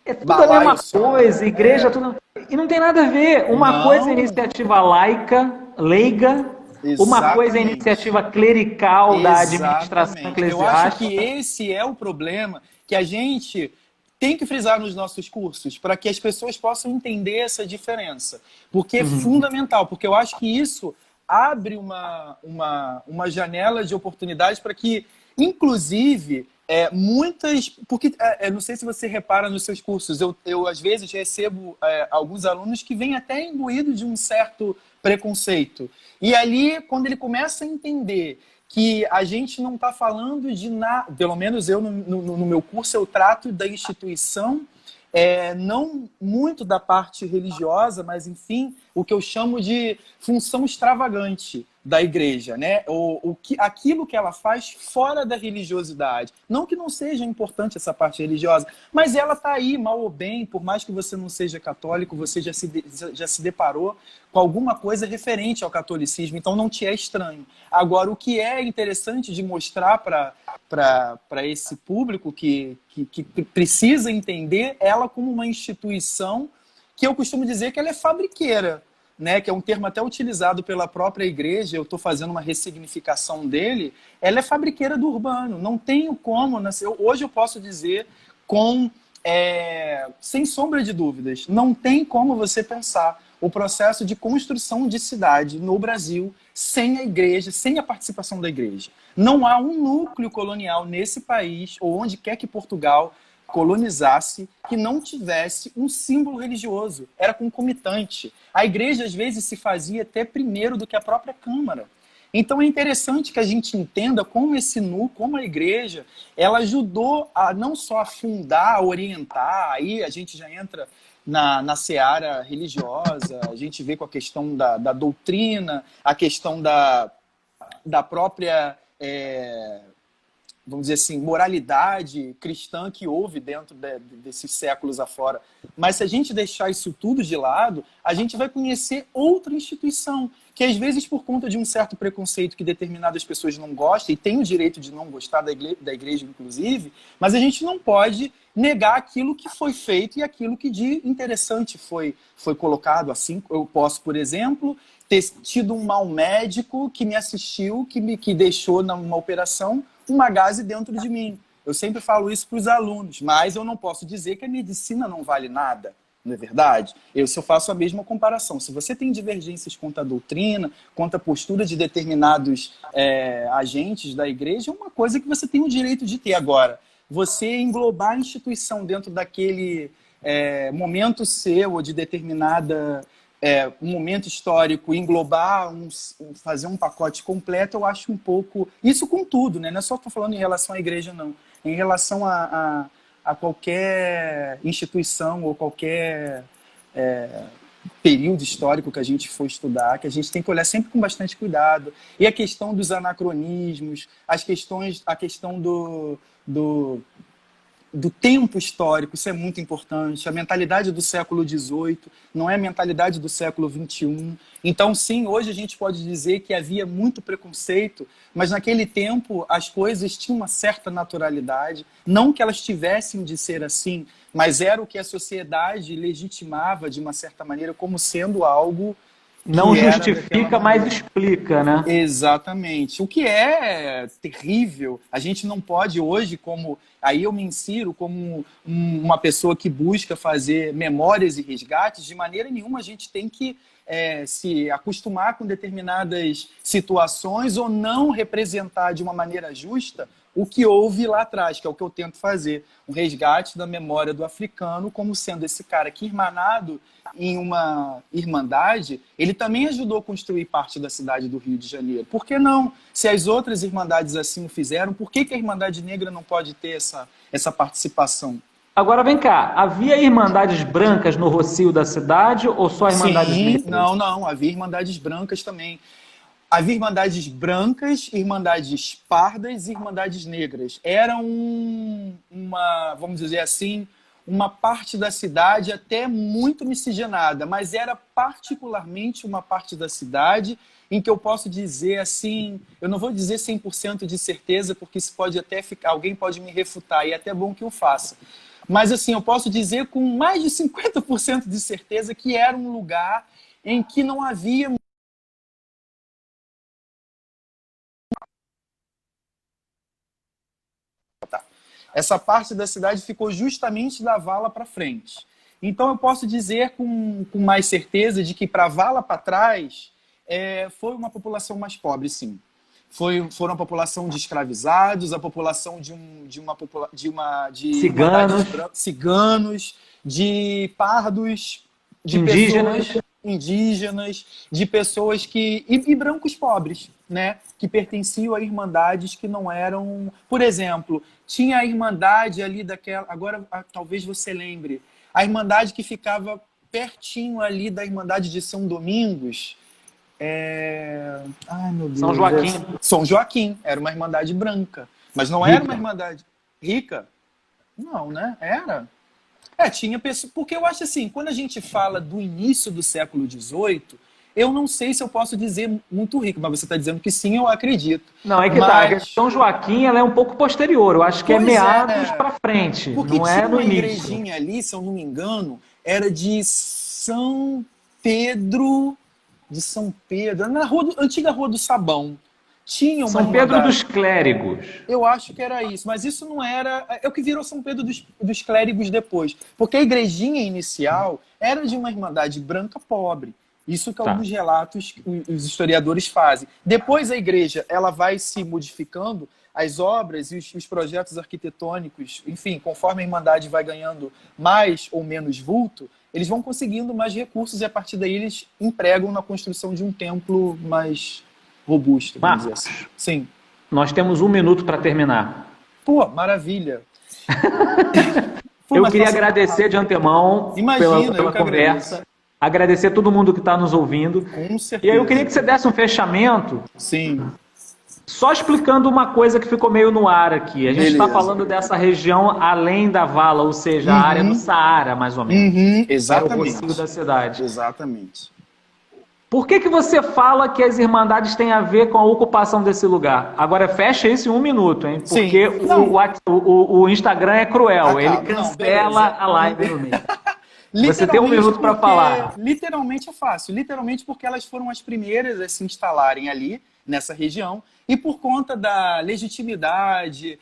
é tudo a mesma coisa, igreja, tudo... E não tem nada a ver. Uma coisa é iniciativa leiga, exatamente. Uma coisa é iniciativa clerical da administração eclesiástica. Eu acho que esse é o problema que a gente tem que frisar nos nossos cursos para que as pessoas possam entender essa diferença. Porque é fundamental, porque eu acho que isso abre uma janela de oportunidades para que, inclusive, muitas... Porque, não sei se você repara nos seus cursos, eu às vezes recebo alguns alunos que vêm até imbuídos de um certo preconceito. E ali, quando ele começa a entender que a gente não está falando de nada, pelo menos eu no meu curso eu trato da instituição, não muito da parte religiosa, mas enfim, o que eu chamo de função extravagante da igreja, né? Aquilo que ela faz fora da religiosidade. Não que não seja importante essa parte religiosa, mas ela está aí, mal ou bem, por mais que você não seja católico, você já se deparou com alguma coisa referente ao catolicismo, então não te é estranho. Agora, o que é interessante de mostrar para esse público que precisa entender ela como uma instituição que eu costumo dizer que ela é fabriqueira, né, que é um termo até utilizado pela própria igreja, eu estou fazendo uma ressignificação dele, ela é fabriqueira do urbano, não tenho como, hoje eu posso dizer sem sombra de dúvidas, não tem como você pensar o processo de construção de cidade no Brasil sem a igreja, sem a participação da igreja. Não há um núcleo colonial nesse país, ou onde quer que Portugal colonizasse, que não tivesse um símbolo religioso. Era concomitante. A igreja, às vezes, se fazia até primeiro do que a própria Câmara. Então, é interessante que a gente entenda como como a igreja, ela ajudou a não só a fundar, a orientar, aí a gente já entra na seara religiosa, a gente vê com a questão da doutrina, a questão da própria... vamos dizer assim, moralidade cristã que houve dentro desses séculos afora. Mas se a gente deixar isso tudo de lado, a gente vai conhecer outra instituição, que às vezes por conta de um certo preconceito que determinadas pessoas não gostam, e tem o direito de não gostar da igreja, inclusive, mas a gente não pode negar aquilo que foi feito e aquilo que de interessante foi colocado. Assim, eu posso, por exemplo, ter tido um mau médico que me assistiu, que deixou numa operação uma gase dentro de mim. Eu sempre falo isso para os alunos, mas eu não posso dizer que a medicina não vale nada, não é verdade? Se eu faço a mesma comparação, se você tem divergências quanto à doutrina, quanto à postura de determinados agentes da igreja, é uma coisa que você tem o direito de ter. Agora, você englobar a instituição dentro daquele momento seu ou de determinada... um momento histórico, englobar, fazer um pacote completo, eu acho um pouco... Isso com tudo, né? Não é só estou falando em relação à igreja, não. Em relação a qualquer instituição ou qualquer período histórico que a gente for estudar, que a gente tem que olhar sempre com bastante cuidado. E a questão dos anacronismos, a questão do tempo histórico, isso é muito importante. A mentalidade do século XVIII não é a mentalidade do século XXI. Então, sim, hoje a gente pode dizer que havia muito preconceito, mas naquele tempo as coisas tinham uma certa naturalidade. Não que elas tivessem de ser assim, mas era o que a sociedade legitimava, de uma certa maneira, como sendo algo... Não justifica, mas explica, né? Exatamente. O que é terrível, a gente não pode hoje, aí eu me insiro como uma pessoa que busca fazer memórias e resgates, de maneira nenhuma a gente tem que se acostumar com determinadas situações ou não representar de uma maneira justa o que houve lá atrás, que é o que eu tento fazer, um resgate da memória do africano como sendo esse cara que, irmanado em uma irmandade, ele também ajudou a construir parte da cidade do Rio de Janeiro. Por que não? Se as outras irmandades assim o fizeram, por que a Irmandade Negra não pode ter essa participação? Agora vem cá, havia irmandades brancas no Rocio da cidade ou só irmandades negras? Não, havia irmandades brancas também. Havia irmandades brancas, irmandades pardas e irmandades negras. Era uma, vamos dizer assim, uma parte da cidade até muito miscigenada, mas era particularmente uma parte da cidade em que eu posso dizer assim, eu não vou dizer 100% de certeza, porque isso pode até ficar, alguém pode me refutar, e é até bom que eu faça. Mas assim, eu posso dizer com mais de 50% de certeza que era um lugar em que não havia... Essa parte da cidade ficou justamente da vala para frente. Então eu posso dizer com mais certeza de que para a vala para trás foi uma população mais pobre, sim. Foram a população de escravizados, a população de ciganos, de pardos, de indígenas, de pessoas que e brancos pobres, né, que pertenciam a irmandades que não eram, por exemplo, tinha a irmandade ali daquela, agora talvez você lembre, a irmandade que ficava pertinho ali da irmandade de São Domingos. Ai, meu Deus. São Joaquim. São Joaquim, era uma irmandade branca. Mas não era uma irmandade rica? Não, né? Era. Tinha pessoas. Porque eu acho assim, quando a gente fala do início do século XVIII, eu não sei se eu posso dizer muito rico, mas você está dizendo que sim, eu acredito. Não, é que tá. São Joaquim, ela é um pouco posterior. Eu acho que é meados para frente. Porque não é no início. Uma igrejinha ali, se eu não me engano, era de São Pedro. De São Pedro, na antiga Rua do Sabão. Tinha uma São Pedro dos Clérigos. Eu acho que era isso, mas isso não era... É o que virou São Pedro dos Clérigos depois. Porque a igrejinha inicial era de uma irmandade branca pobre. Isso que alguns relatos os historiadores fazem. Depois a igreja ela vai se modificando, as obras e os projetos arquitetônicos, enfim, conforme a irmandade vai ganhando mais ou menos vulto, eles vão conseguindo mais recursos e a partir daí eles empregam na construção de um templo mais robusto, vamos dizer assim. Sim. Nós temos 1 minuto para terminar. Pô, maravilha. Eu queria agradecer de antemão pela conversa. Agradecer todo mundo que está nos ouvindo. Com certeza. E aí eu queria que você desse um fechamento. Sim. Só explicando uma coisa que ficou meio no ar aqui. A gente está falando dessa região além da vala, ou seja, a área do Saara, mais ou menos. Exatamente. É o Rocio da cidade. Exatamente. Por que você fala que as irmandades têm a ver com a ocupação desse lugar? Agora fecha isso em 1 minuto, hein? Porque o Instagram é cruel. Ele cancela a live no meio. Você tem 1 minuto para falar. Literalmente é fácil. Literalmente porque elas foram as primeiras a se instalarem ali, nessa região, e por conta da legitimidade,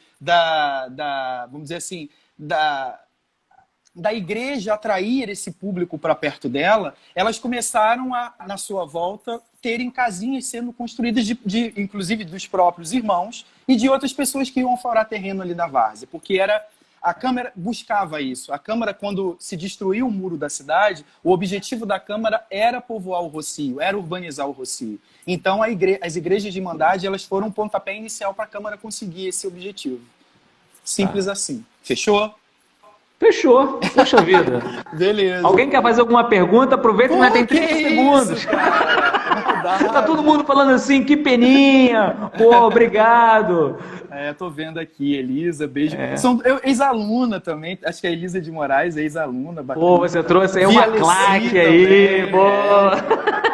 vamos dizer assim, da igreja atrair esse público para perto dela, elas começaram a, na sua volta, terem casinhas sendo construídas, inclusive dos próprios irmãos e de outras pessoas que iam fora terreno ali da várzea, porque a Câmara buscava isso. A Câmara, quando se destruiu o muro da cidade, o objetivo da Câmara era povoar o Rocio, era urbanizar o Rocio. Então, as igrejas de irmandade elas foram um pontapé inicial para a Câmara conseguir esse objetivo. Simples assim. Fechou? Fechou. Poxa vida. Beleza. Alguém quer fazer alguma pergunta? Aproveita que nós tem 30 segundos. Tá todo mundo falando assim, que peninha. Pô, obrigado. Tô vendo aqui, Elisa, beijo. Ex-aluna também, acho que a Elisa de Moraes é ex-aluna. Pô, você trouxe aí uma claque aí. Boa.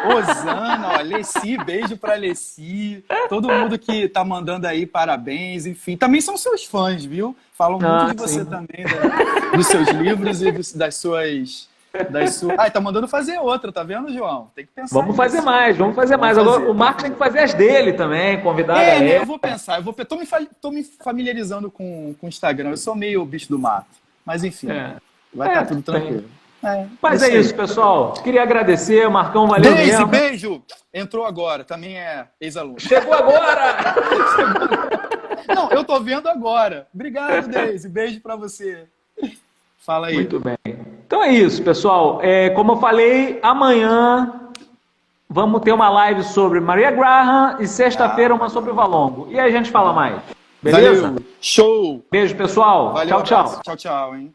Rosana, ó, Leci, beijo pra Leci. Todo mundo que tá mandando aí parabéns, enfim. Também são seus fãs, viu? Falam muito de você também, dos seus livros e das suas... tá mandando fazer outra, tá vendo, João? Tem que pensar. Vamos fazer mais. Agora o Marcos tem que fazer as dele também, convidar a galera. Eu vou pensar. Tô me familiarizando com o Instagram. Eu sou meio bicho do mato. Mas enfim, vai estar tudo tranquilo. Mas é isso, pessoal. Queria agradecer, Marcão, valeu mesmo. Beijo! Entrou agora, também é ex-aluno. Chegou agora! Não, eu tô vendo agora. Obrigado, Deise. Beijo pra você. Fala aí. Muito bem. Então é isso, pessoal. Como eu falei, amanhã vamos ter uma live sobre Maria Graham e sexta-feira uma sobre o Valongo. E aí a gente fala mais. Beleza? Valeu. Show. Beijo, pessoal. Valeu, Tchau, abraço. tchau. Tchau, tchau, hein?